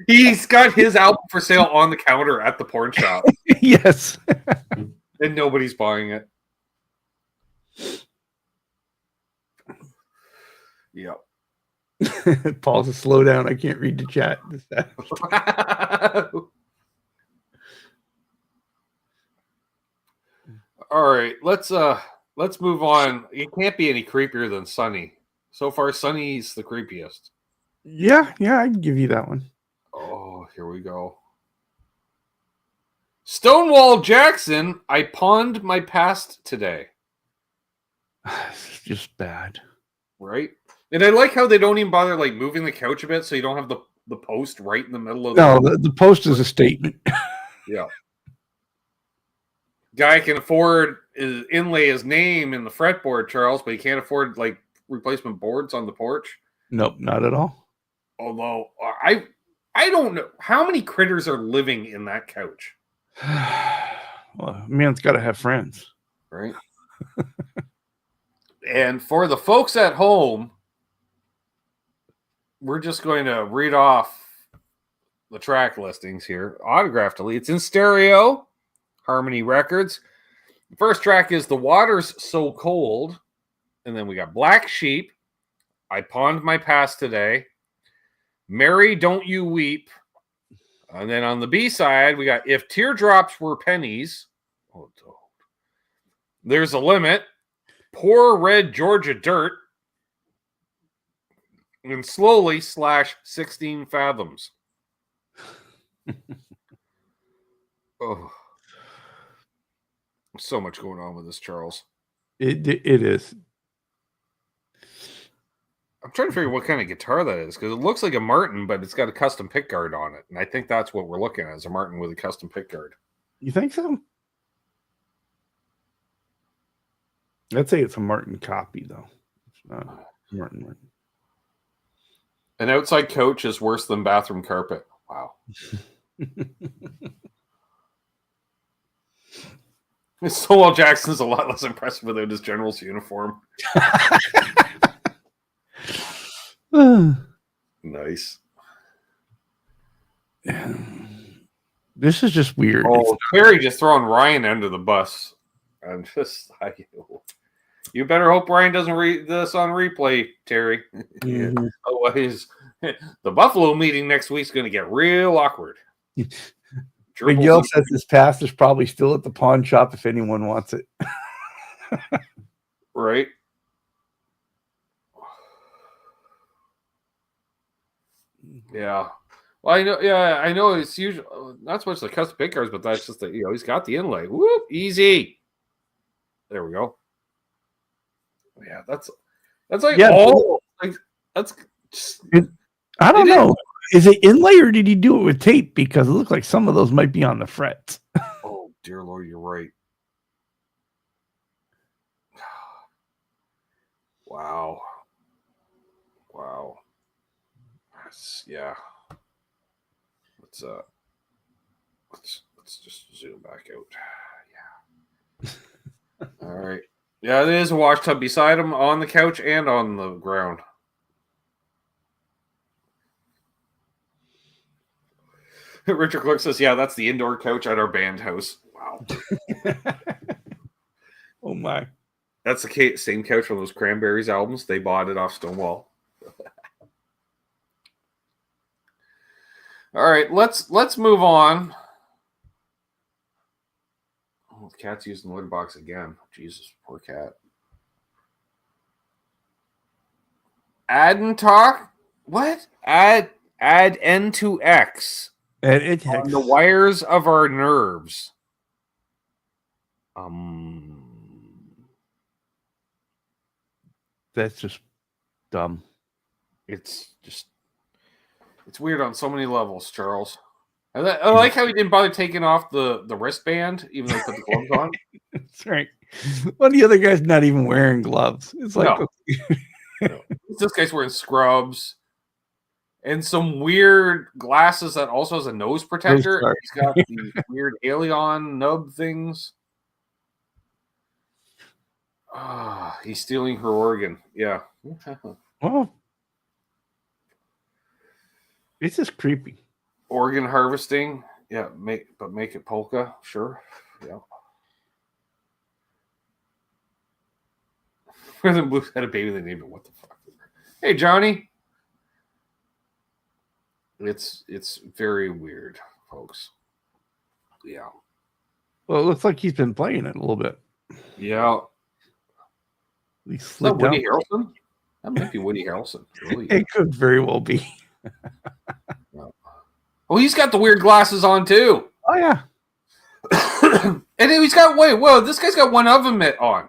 He's got his album for sale on the counter at the porn shop. Yes. And nobody's buying it. Yep. Paul says, slow down. I can't read the chat. All right, let's move on. It can't be any creepier than Sonny. So far, Sonny's the creepiest. Yeah, I'd give you that one. Oh, here we go. Stonewall Jackson, I pawned my past today. It's just bad. Right? And I like how they don't even bother like moving the couch a bit so you don't have the post right in the middle of the post is a statement. Yeah. Guy can afford inlay his name in the fretboard, Charles, but he can't afford like replacement boards on the porch. Nope, not at all. Although I don't know how many critters are living in that couch. Well, man's got to have friends, right? And for the folks at home, we're just going to read off the track listings here. Autograph delete. It's in stereo. Harmony Records. The first track is The Water's So Cold. And then we got Black Sheep. I Pawned My Past Today. Mary, Don't You Weep. And then on the B side, we got If Teardrops Were Pennies. Oh, There's a Limit. Poor Red Georgia Dirt. And Slowly / 16 Fathoms. Oh. So much going on with this, Charles. It is. I'm trying to figure what kind of guitar that is because it looks like a Martin, but it's got a custom pickguard on it, and I think that's what we're looking at is a Martin with a custom pickguard. You think so? I'd say it's a Martin copy, though. It's not Martin. An outside coach is worse than bathroom carpet. Wow. Stonewall Jackson's a lot less impressive without his general's uniform. Nice. This is just weird. Oh, Terry just throwing Ryan under the bus. I'm just like, you better hope Ryan doesn't read this on replay, Terry. Mm-hmm. Otherwise, the Buffalo meeting next week's going to get real awkward. Miguel says his pass is probably still at the pawn shop if anyone wants it. Right. Yeah. Well, I know. Yeah, I know. It's usually not so much the custom pick cars, but that's just that he's got the inlay. Whoop, easy. There we go. Yeah, that's like all like that's. Just, I don't know. Is it inlay or did he do it with tape? Because it looks like some of those might be on the frets. Oh dear Lord, you're right. Wow. Yeah. Let's just zoom back out. Yeah. All right. Yeah, there is a wash tub beside him on the couch and on the ground. Richard Clark says, "Yeah, that's the indoor couch at our band house." Wow. Oh my. That's the same couch from those Cranberries albums. They bought it off Stonewall. All right, let's move on. Oh, the cat's using the litter box again. Jesus, poor cat. Add and talk? What? Add N to X. Add N to X. On the wires of our nerves. That's just dumb. It's weird on so many levels, Charles. I like how he didn't bother taking off the wristband, even though he put the gloves on. That's right. Well, the other guy's not even wearing gloves. It's like no. This guy's wearing scrubs and some weird glasses that also has a nose protector. He's got the weird alien nub things. He's stealing her organ. Yeah. Well, it's just creepy. Organ harvesting. Yeah, make it polka. Sure. Yeah. Rhythm Blues had a baby, they named it what the fuck. Hey Johnny. It's very weird, folks. Yeah. Well, it looks like he's been playing it a little bit. Yeah. Is that Woody Harrelson? That might be Woody Harrelson. Really. It could very well be. Oh, he's got the weird glasses on too. Oh yeah. And he's got this guy's got one oven mitt on.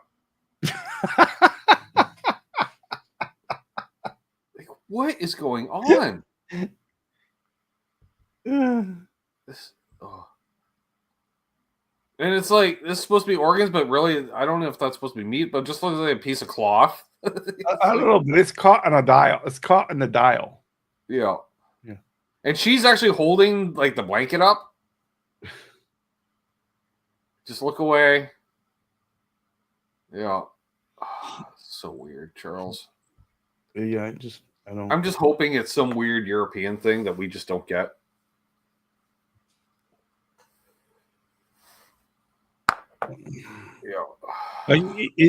Like, what is going on? And it's like this is supposed to be organs, but really, I don't know if that's supposed to be meat, but it just looks like a piece of cloth. I don't know, but it's caught on a dial. It's caught in the dial. Yeah. And she's actually holding like the blanket up. Just look away. Yeah. So weird, Charles. Yeah, I'm just hoping it's some weird European thing that we just don't get. Yeah.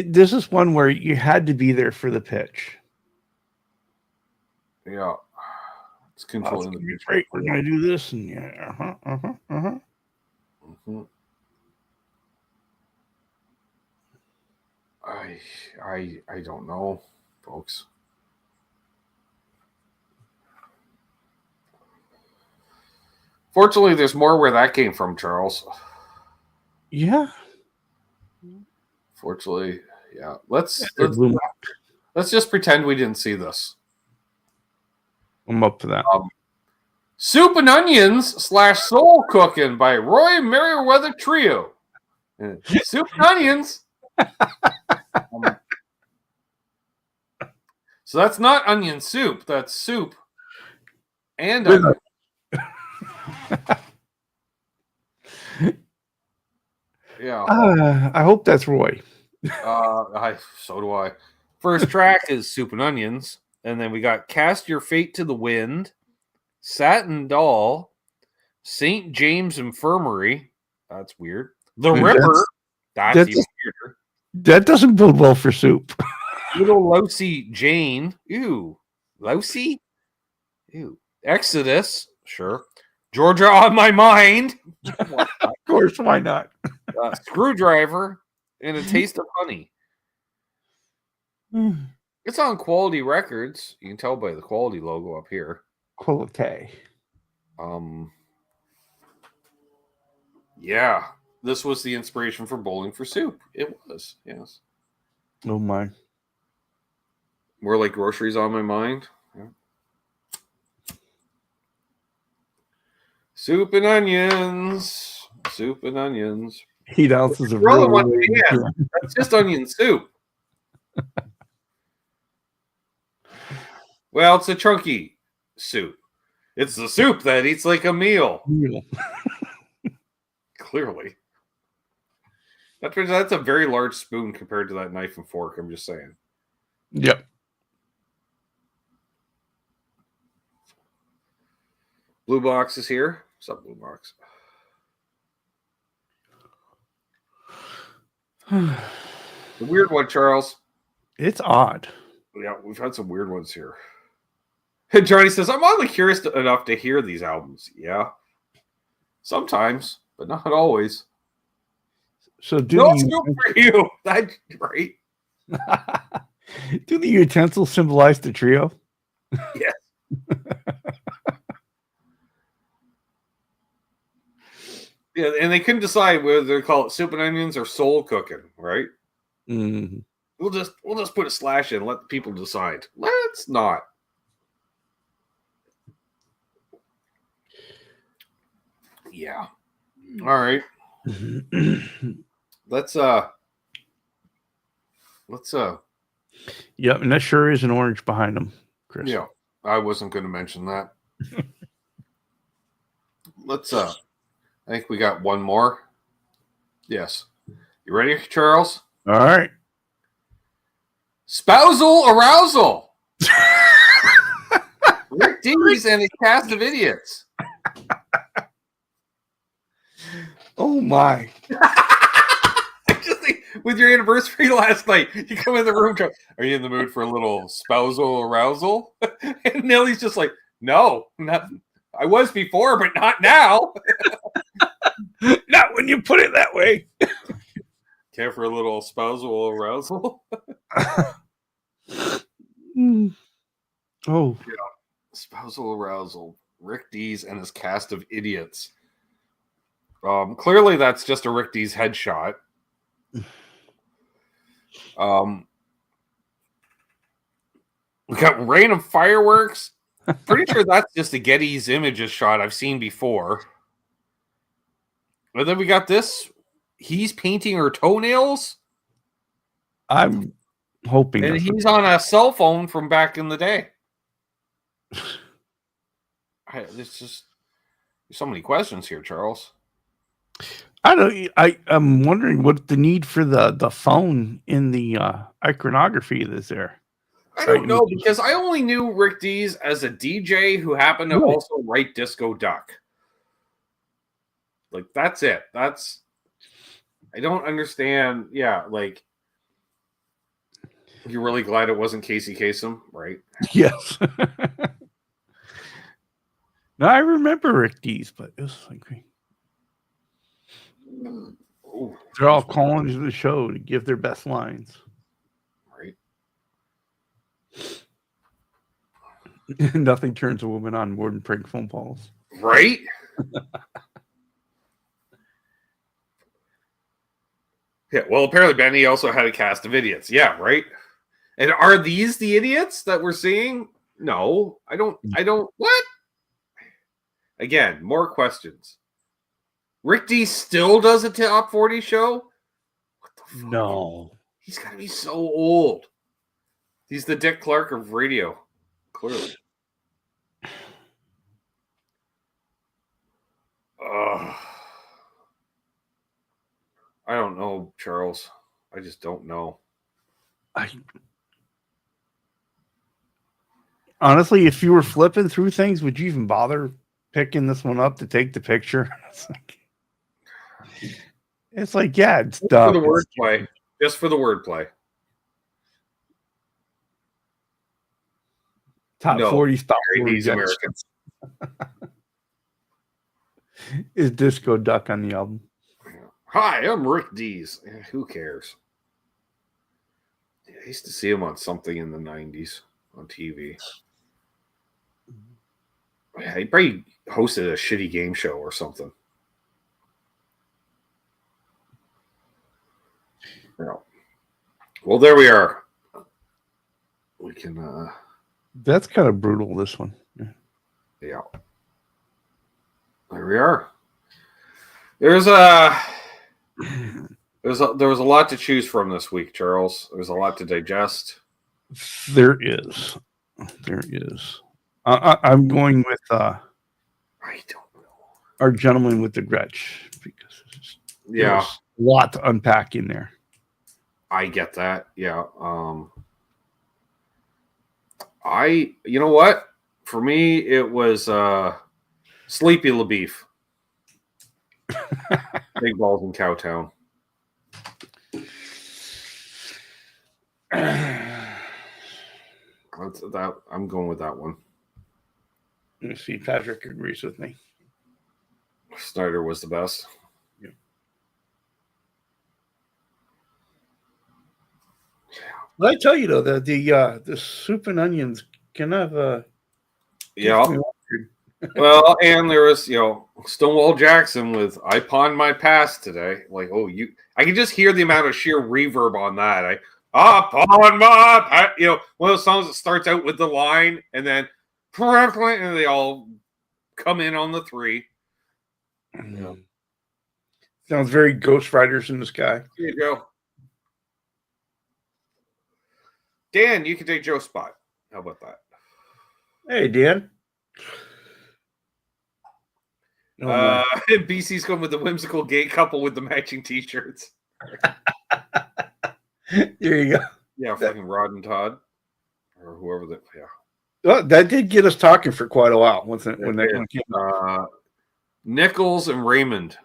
This is one where you had to be there for the pitch. Yeah. It's controlling the pitch. Right, we're gonna do this and yeah. Mm-hmm. I don't know, folks. Fortunately, there's more where that came from, Charles. Yeah. Fortunately, yeah. Let's just pretend we didn't see this. I'm up for that. Soup and Onions / Soul Cooking by Roy Merriweather Trio. Soup and Onions. So that's not onion soup. That's soup and onion. Yeah. I hope that's Roy. So do I. First track is Soup and Onions, and then we got Cast Your Fate to the Wind, Satin Doll, St. James Infirmary. That's weird. The Ripper. That's even weirder. That doesn't bode well for Soup. Little Lousy Jane. Ew. Lousy? Ew. Exodus. Sure. Georgia on My Mind. Of course, why not? Screwdriver and A Taste of Honey. It's on Quality Records. You can tell by the quality logo up here. Quality. Yeah. This was the inspiration for Bowling for Soup. It was, yes. Oh my. More like Groceries on My Mind. Yeah. Soup and Onions. Soup and Onions. 8 ounces of real one. Yeah, that's just onion soup. Well, it's a chunky soup. It's the soup that eats like a meal. Clearly. That's a very large spoon compared to that knife and fork, I'm just saying. Yep. Blue Box is here. What's up, Blue Box? The weird one, Charles. It's odd. Yeah, we've had some weird ones here. And Johnny says, I'm oddly curious enough to hear these albums. Yeah. Sometimes, but not always. So no soup for you. That's right. Do the utensils symbolize the trio? Yes. Yeah, and they couldn't decide whether to call it Soup and Onions or Soul Cooking, right? Mm-hmm. We'll just put a slash in and let the people decide. Let's not. Yeah. All right. Let's Yep, and that sure is an orange behind them, Chris. Yeah. I wasn't going to mention that. Let's I think we got one more. Yes. You ready, Charles? All right. Spousal arousal. Rick Dees and his cast of idiots. Oh my. Just think, with your anniversary last night, you come in the room, are you in the mood for a little spousal arousal? And Nellie's just like, no, nothing. I was before, but not now. Not when you put it that way. Care for a little spousal arousal? Oh. Yeah. Spousal arousal. Rick Dees and his cast of idiots. Clearly that's just a Rick Dees headshot. We got Rain of Fireworks. Pretty sure that's just a Getty's Images shot I've seen before. And then we got this. He's painting her toenails. I'm hoping. And he's on a cell phone from back in the day. There's so many questions here, Charles. I'm wondering what the need for the phone in the iconography that's there. I don't know, because I only knew Rick Dees as a DJ who happened to also write Disco Duck. Like, that's it. I don't understand. Yeah, like, you're really glad it wasn't Casey Kasem, right? Yes. No, I remember Rick Dees, but it was like they're all calling to the show to give their best lines. Right. Nothing turns a woman on more than prank phone calls. Right? Yeah, well, apparently Benny also had a cast of idiots. Yeah, right? And are these the idiots that we're seeing? No, I don't. What? Again, more questions. Rick D still does a top 40 show? What the fuck? No. He's got to be so old. He's the Dick Clark of radio, clearly. I don't know, Charles. I just don't know. Honestly, if you were flipping through things, would you even bother picking this one up to take the picture? It's like yeah, it's dumb. For the wordplay. Just for the wordplay. Top 40 stop these Americans. Is Disco Duck on the album? Hi, I'm Rick Dees. Who cares? I used to see him on something in the 90s on TV. He probably hosted a shitty game show or something. Yeah. Well, there we are. We can. That's kind of brutal. This one. Yeah. There we are. There was a lot to choose from this week, Charles. There's a lot to digest. There is. I'm going with. I don't know. Our gentleman with the Gretsch, because there's a lot to unpack in there. I get that. Yeah. You know what? For me, it was Sleepy LaBeef. Big Balls in Cowtown. I'm going with that one. Let me see. Patrick agrees with me. Snyder was the best. Yeah. Well, I tell you though, the soup and onions can have yeah. Well, and there was Stonewall Jackson with "I pawned my past today." Like, I can just hear the amount of sheer reverb on that. I pawned my, one of those songs that starts out with the line and then and they all come in on the three. Yeah. Sounds very Ghost Riders in the Sky. Here you go. Dan, you can take Joe's spot. How about that? Hey, Dan. BC's going with the whimsical gay couple with the matching T-shirts. There you go. Yeah, fucking Rod and Todd, or whoever that. Yeah. Well, that did get us talking for quite a while. When that one came out. Nichols and Raymond.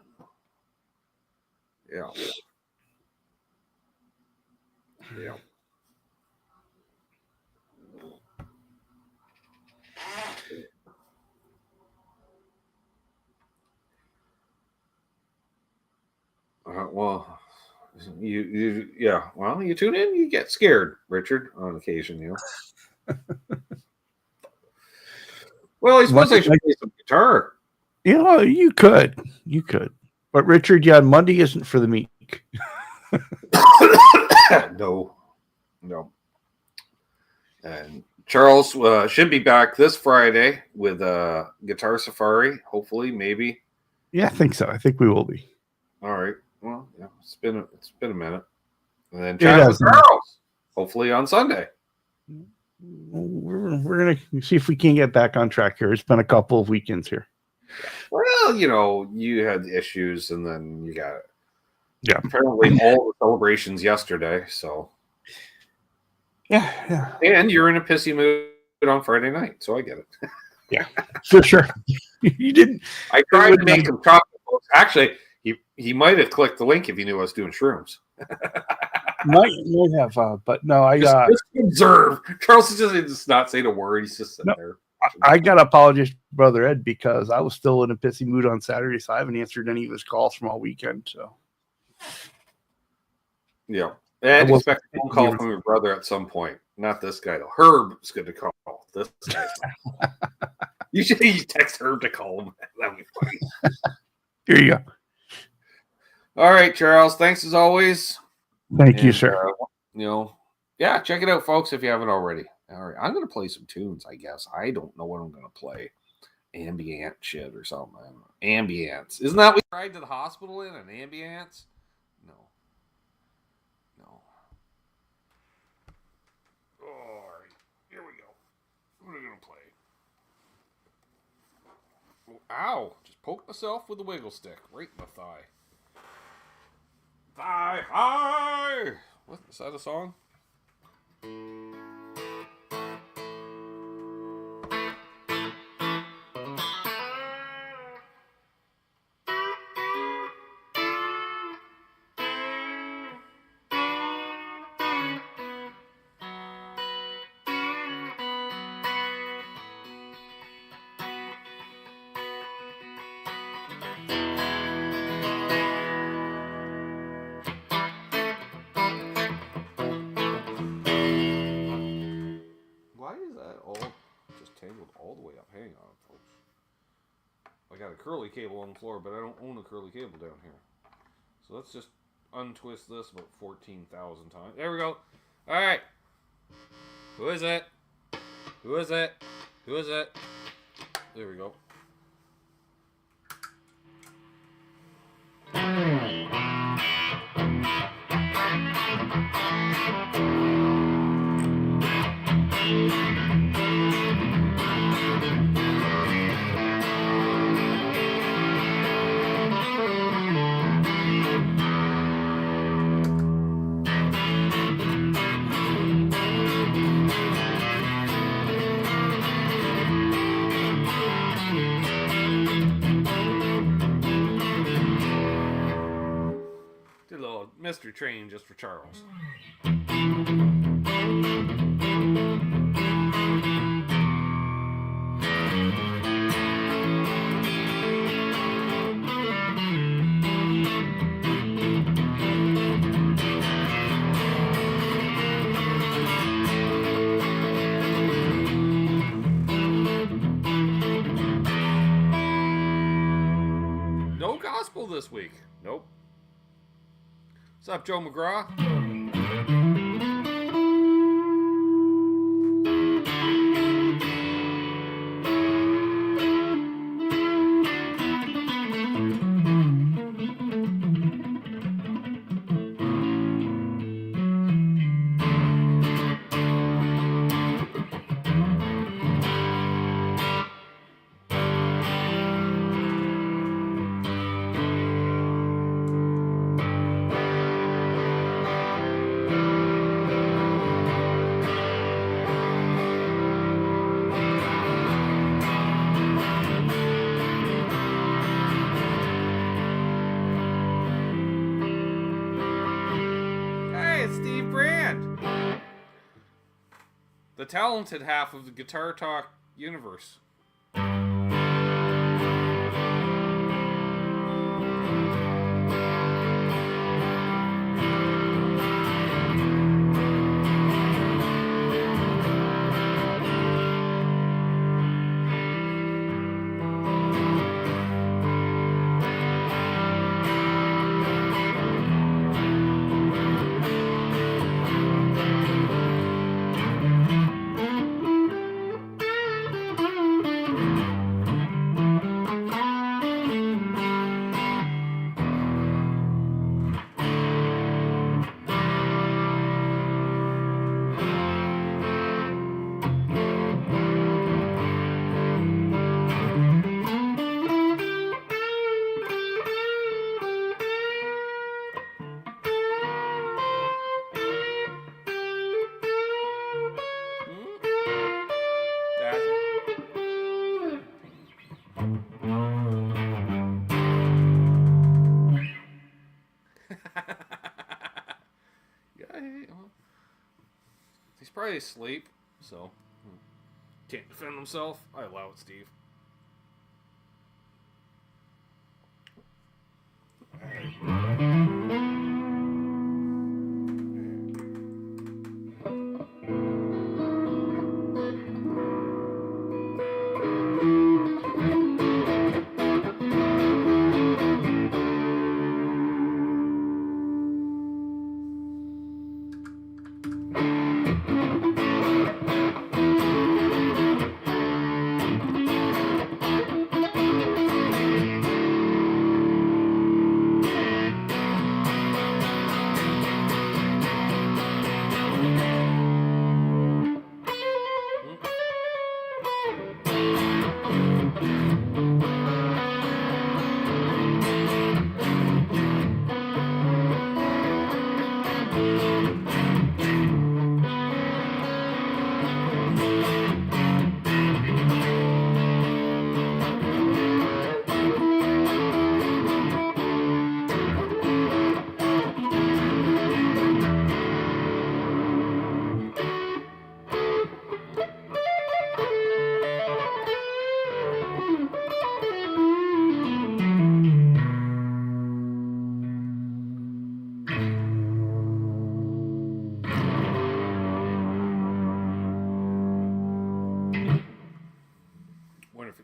Yeah. Yeah. Well, you tune in, you get scared, Richard, on occasion, Well, I suppose I should play some guitar. You could. But Richard, Monday isn't for the meek. No. And Charles should be back this Friday with Guitar Safari, hopefully, maybe. Yeah, I think so. I think we will be. All right. Well, yeah, it's been a minute. And then Charles, hopefully on Sunday. We're gonna see if we can get back on track here. It's been a couple of weekends here. Well, you had issues, and then you got apparently all the celebrations yesterday. So yeah, and you're in a pissy mood on Friday night, so I get it. Yeah, for sure. You didn't. I tried to make him chocolate. Actually, he might have clicked the link if he knew I was doing shrooms. might have, but no, I just observe. Charles is just not saying a word. He's just sitting there. I got to apologize to Brother Ed because I was still in a pissy mood on Saturday, so I haven't answered any of his calls from all weekend. So, yeah, and expect a phone call from your brother at some point. Not this guy though. Herb's going to call this guy. You should text Herb to call him. That'd be funny. Here you go. All right, Charles. Thanks as always. Thank you, sir. Check it out, folks, if you haven't already. All right, I'm going to play some tunes, I guess. I don't know what I'm going to play. Ambient shit or something. I don't know. Ambience. Isn't that what we ride to the hospital in? An ambience? No. All right, here we go. What are we going to play? Oh, ow. Just poked myself with a wiggle stick right in the thigh. Is that a song? All the way up. Hang on, folks. I got a curly cable on the floor, but I don't own a curly cable down here. So let's just untwist this about 14,000 times. There we go. All right. Who is it? Who is it? Who is it? There we go. Did a little mystery train just for Charles. No gospel this week. Nope. What's up, Joe McGraw? The talented half of the Guitar Talk universe. He's probably asleep, so can't defend himself. I allow it, Steve.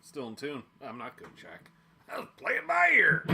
it's still in tune. I'm not going to check. I was playing by ear.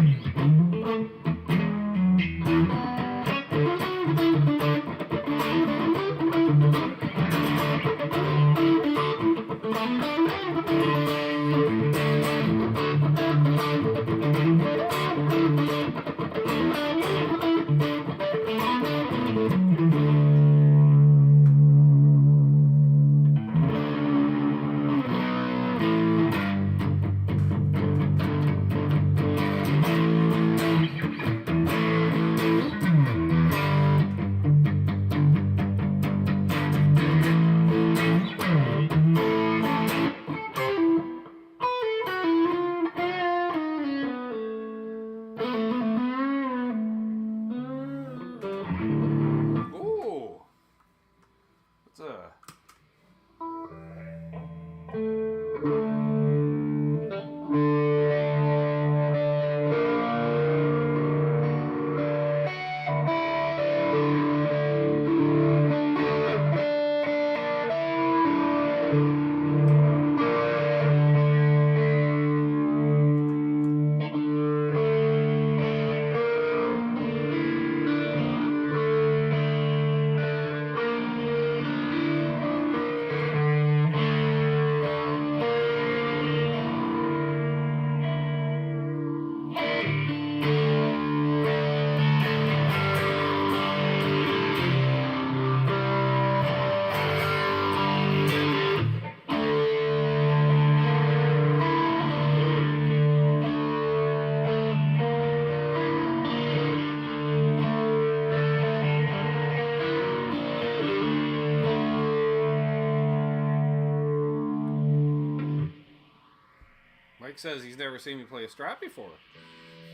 Mike says he's never seen me play a Strat before.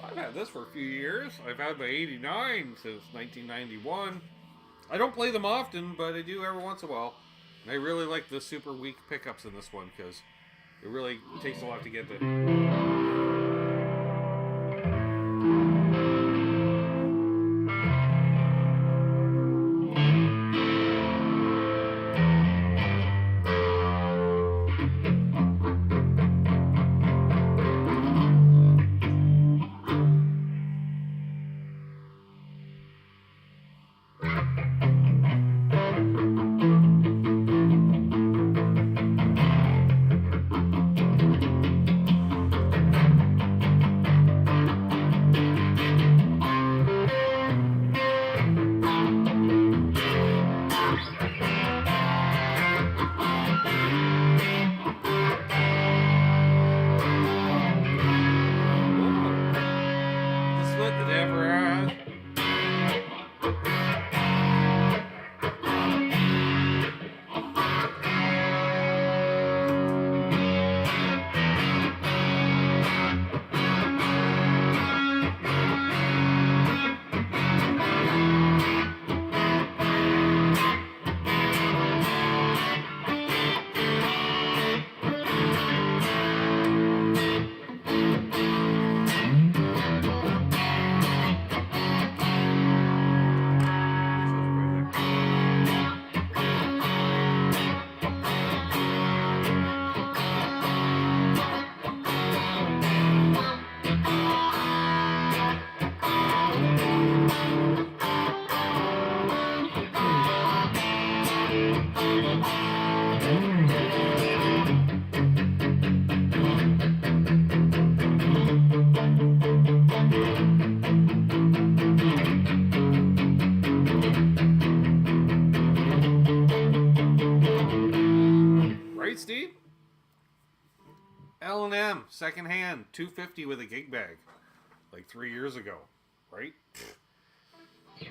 I've had this for a few years. I've had my 89 since 1991. I don't play them often, but I do every once in a while. And I really like the super weak pickups in this one because it really takes a lot to get the... Steve? L&M, second hand, $250 with a gig bag. Like 3 years ago, right? You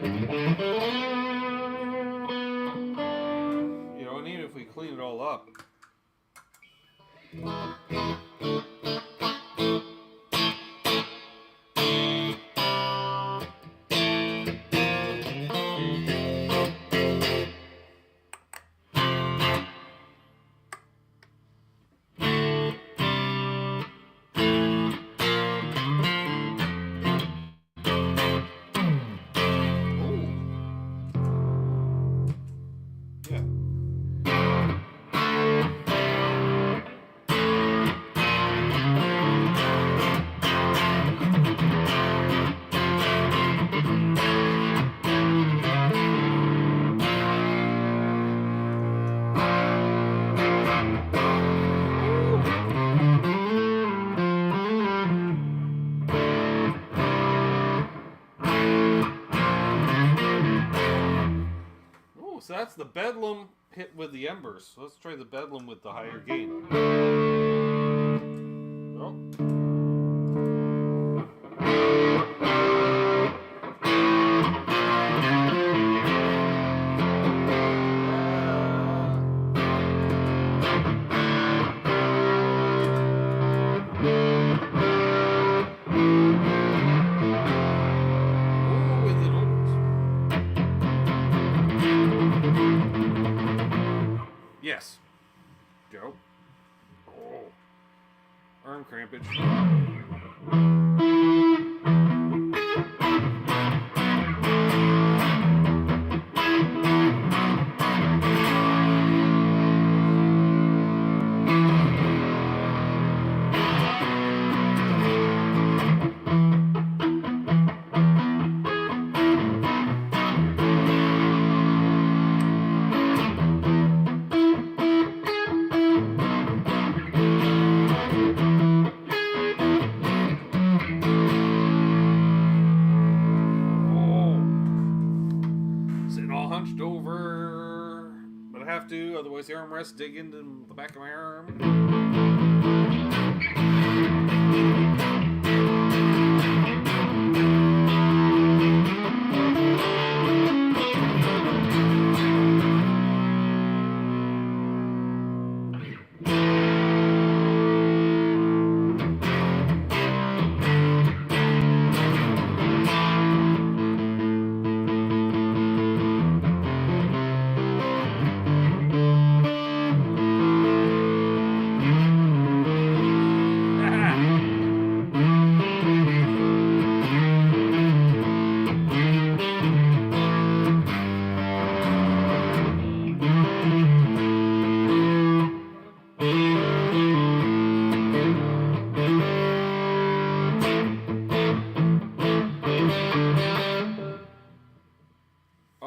know, and even if we clean it all up. so that's the Bedlam hit with the Embers. So let's try the Bedlam with the higher gain. Oh. Yes. Go. Oh. Arm crampage. Over, but I have to, otherwise the armrests dig into the back of my arm.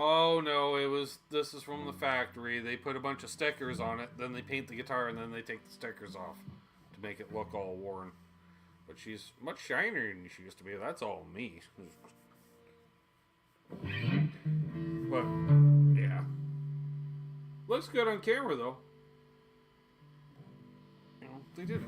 Oh no, this is from the factory. They put a bunch of stickers on it, then they paint the guitar, and then they take the stickers off to make it look all worn. But she's much shinier than she used to be. That's all me. But yeah, looks good on camera though. You know, they did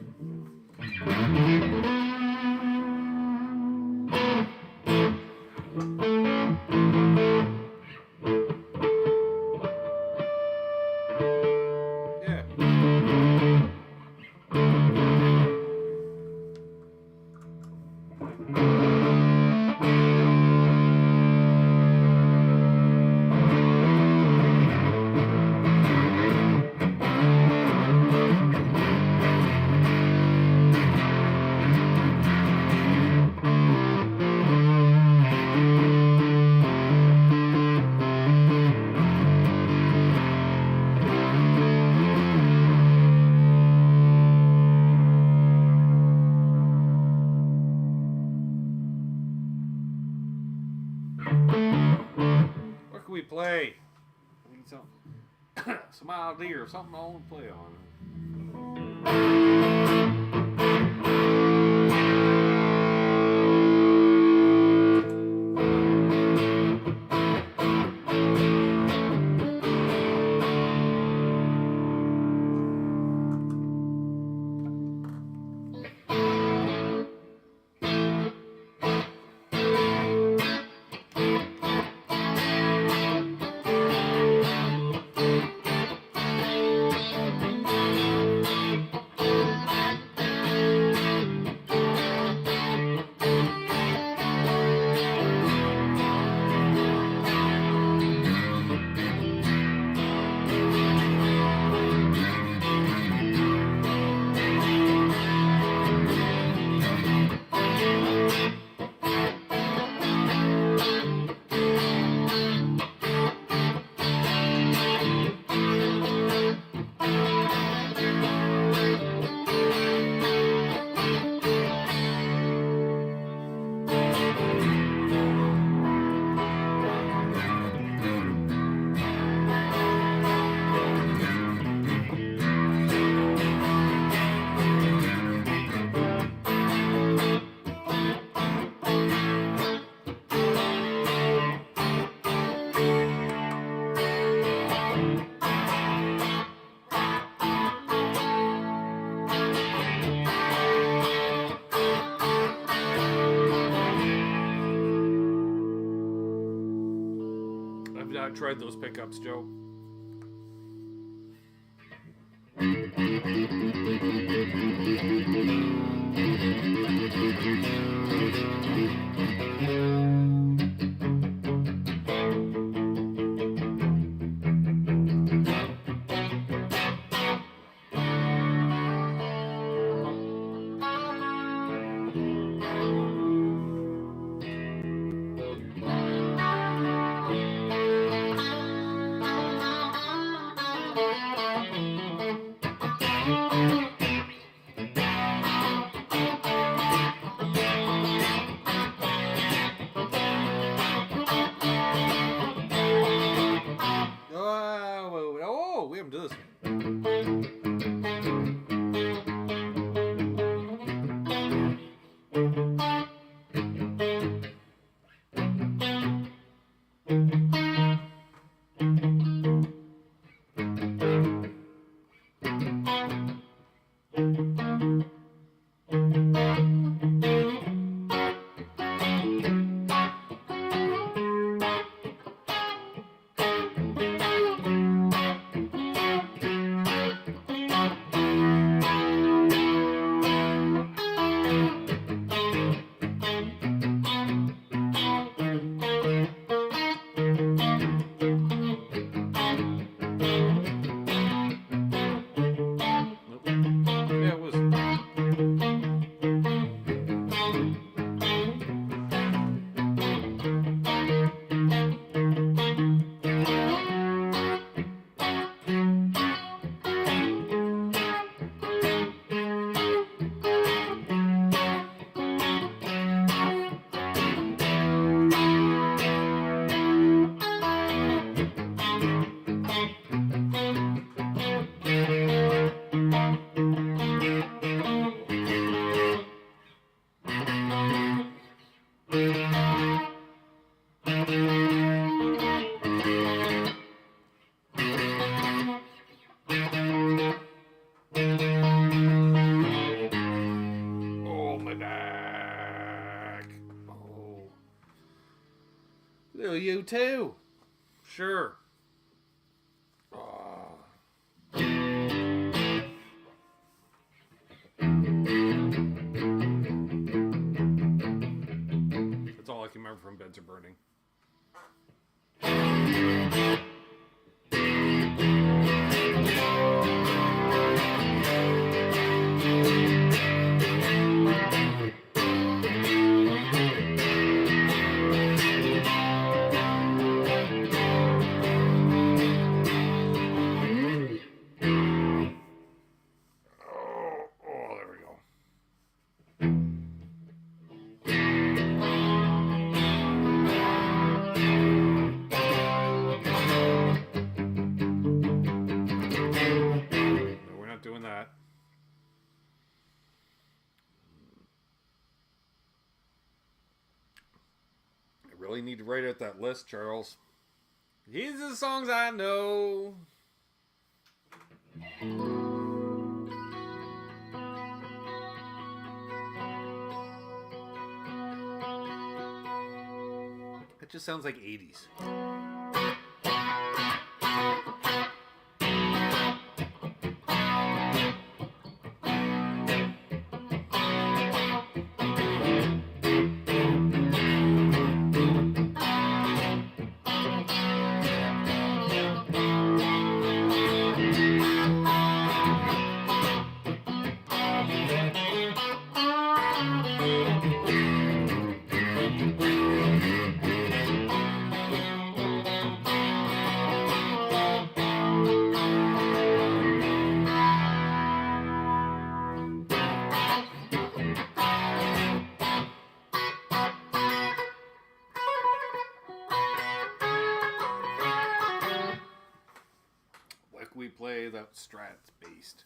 we play? We need some idea or something I want to play on. I've not tried those pickups, Joe. Oh, we haven't done this. You too. Sure. Oh. That's all I can remember from Beds Are Burning. Really need to write out that list, Charles. These are the songs I know. It just sounds like 80s. We play that Strat's based.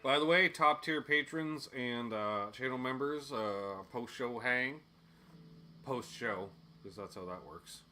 By the way, top tier patrons and channel members, post show hang. Post show, because that's how that works.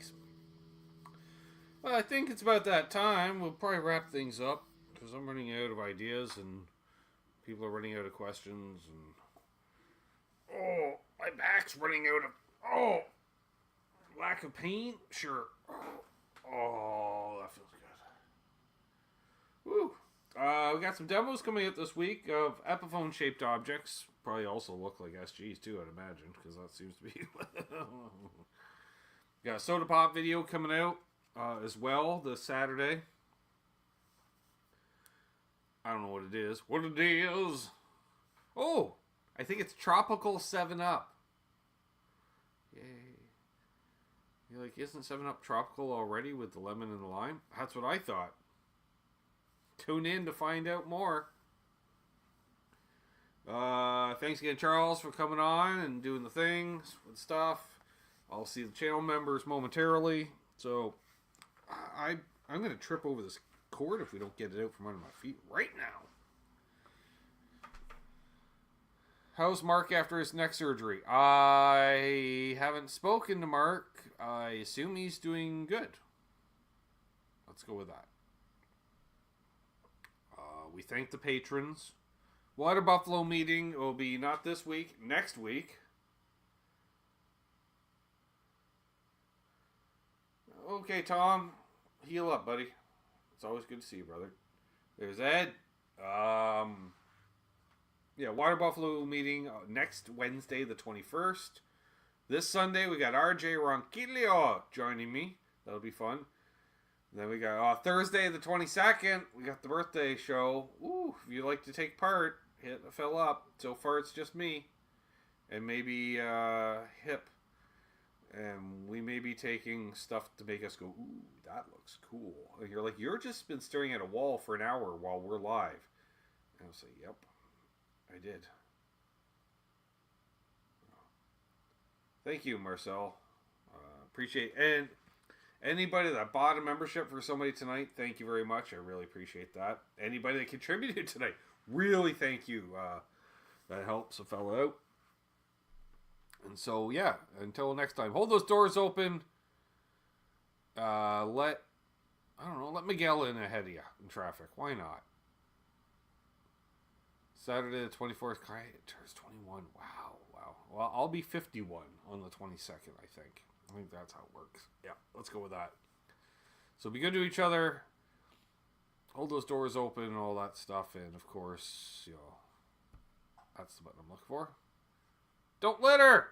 likes. Well, I think it's about that time. We'll probably wrap things up because I'm running out of ideas and people are running out of questions. And oh, my back's running out of lack of pain. Sure. Oh, that feels good. Woo. We got some demos coming out this week of Epiphone-shaped objects. Probably also look like SGs too, I'd imagine, because that seems to be. Got a Soda Pop video coming out as well this Saturday. I don't know what it is. What it is? Oh, I think it's Tropical 7-Up. Yay. You're like, isn't 7-Up tropical already with the lemon and the lime? That's what I thought. Tune in to find out more. Thanks again, Charles, for coming on and doing the things with stuff. I'll see the channel members momentarily. So, I'm going to trip over this cord if we don't get it out from under my feet right now. How's Mark after his neck surgery? I haven't spoken to Mark. I assume he's doing good. Let's go with that. We thank the patrons. Water Buffalo meeting will be not this week, next week. Okay, Tom. Heal up, buddy. It's always good to see you, brother. There's Ed. Yeah, Water Buffalo meeting next Wednesday, the 21st. This Sunday, we got RJ Ronquillo joining me. That'll be fun. Then we got Thursday, the 22nd. We got the birthday show. Ooh, if you'd like to take part, fill up. So far, it's just me. And maybe Hip. And we may be taking stuff to make us go, ooh, that looks cool. And you're like, you're just been staring at a wall for an hour while we're live. And I'll say, yep, I did. Thank you, Marcel. Appreciate it. And anybody that bought a membership for somebody tonight, thank you very much. I really appreciate that. Anybody that contributed tonight, really thank you. That helps a fellow out. And so, yeah, until next time, hold those doors open. Let Miguel in ahead of you in traffic. Why not? Saturday the 24th, it turns 21. Wow. Well, I'll be 51 on the 22nd, I think. I think that's how it works. Yeah, let's go with that. So be good to each other. Hold those doors open and all that stuff. And, of course, that's the button I'm looking for. Don't litter!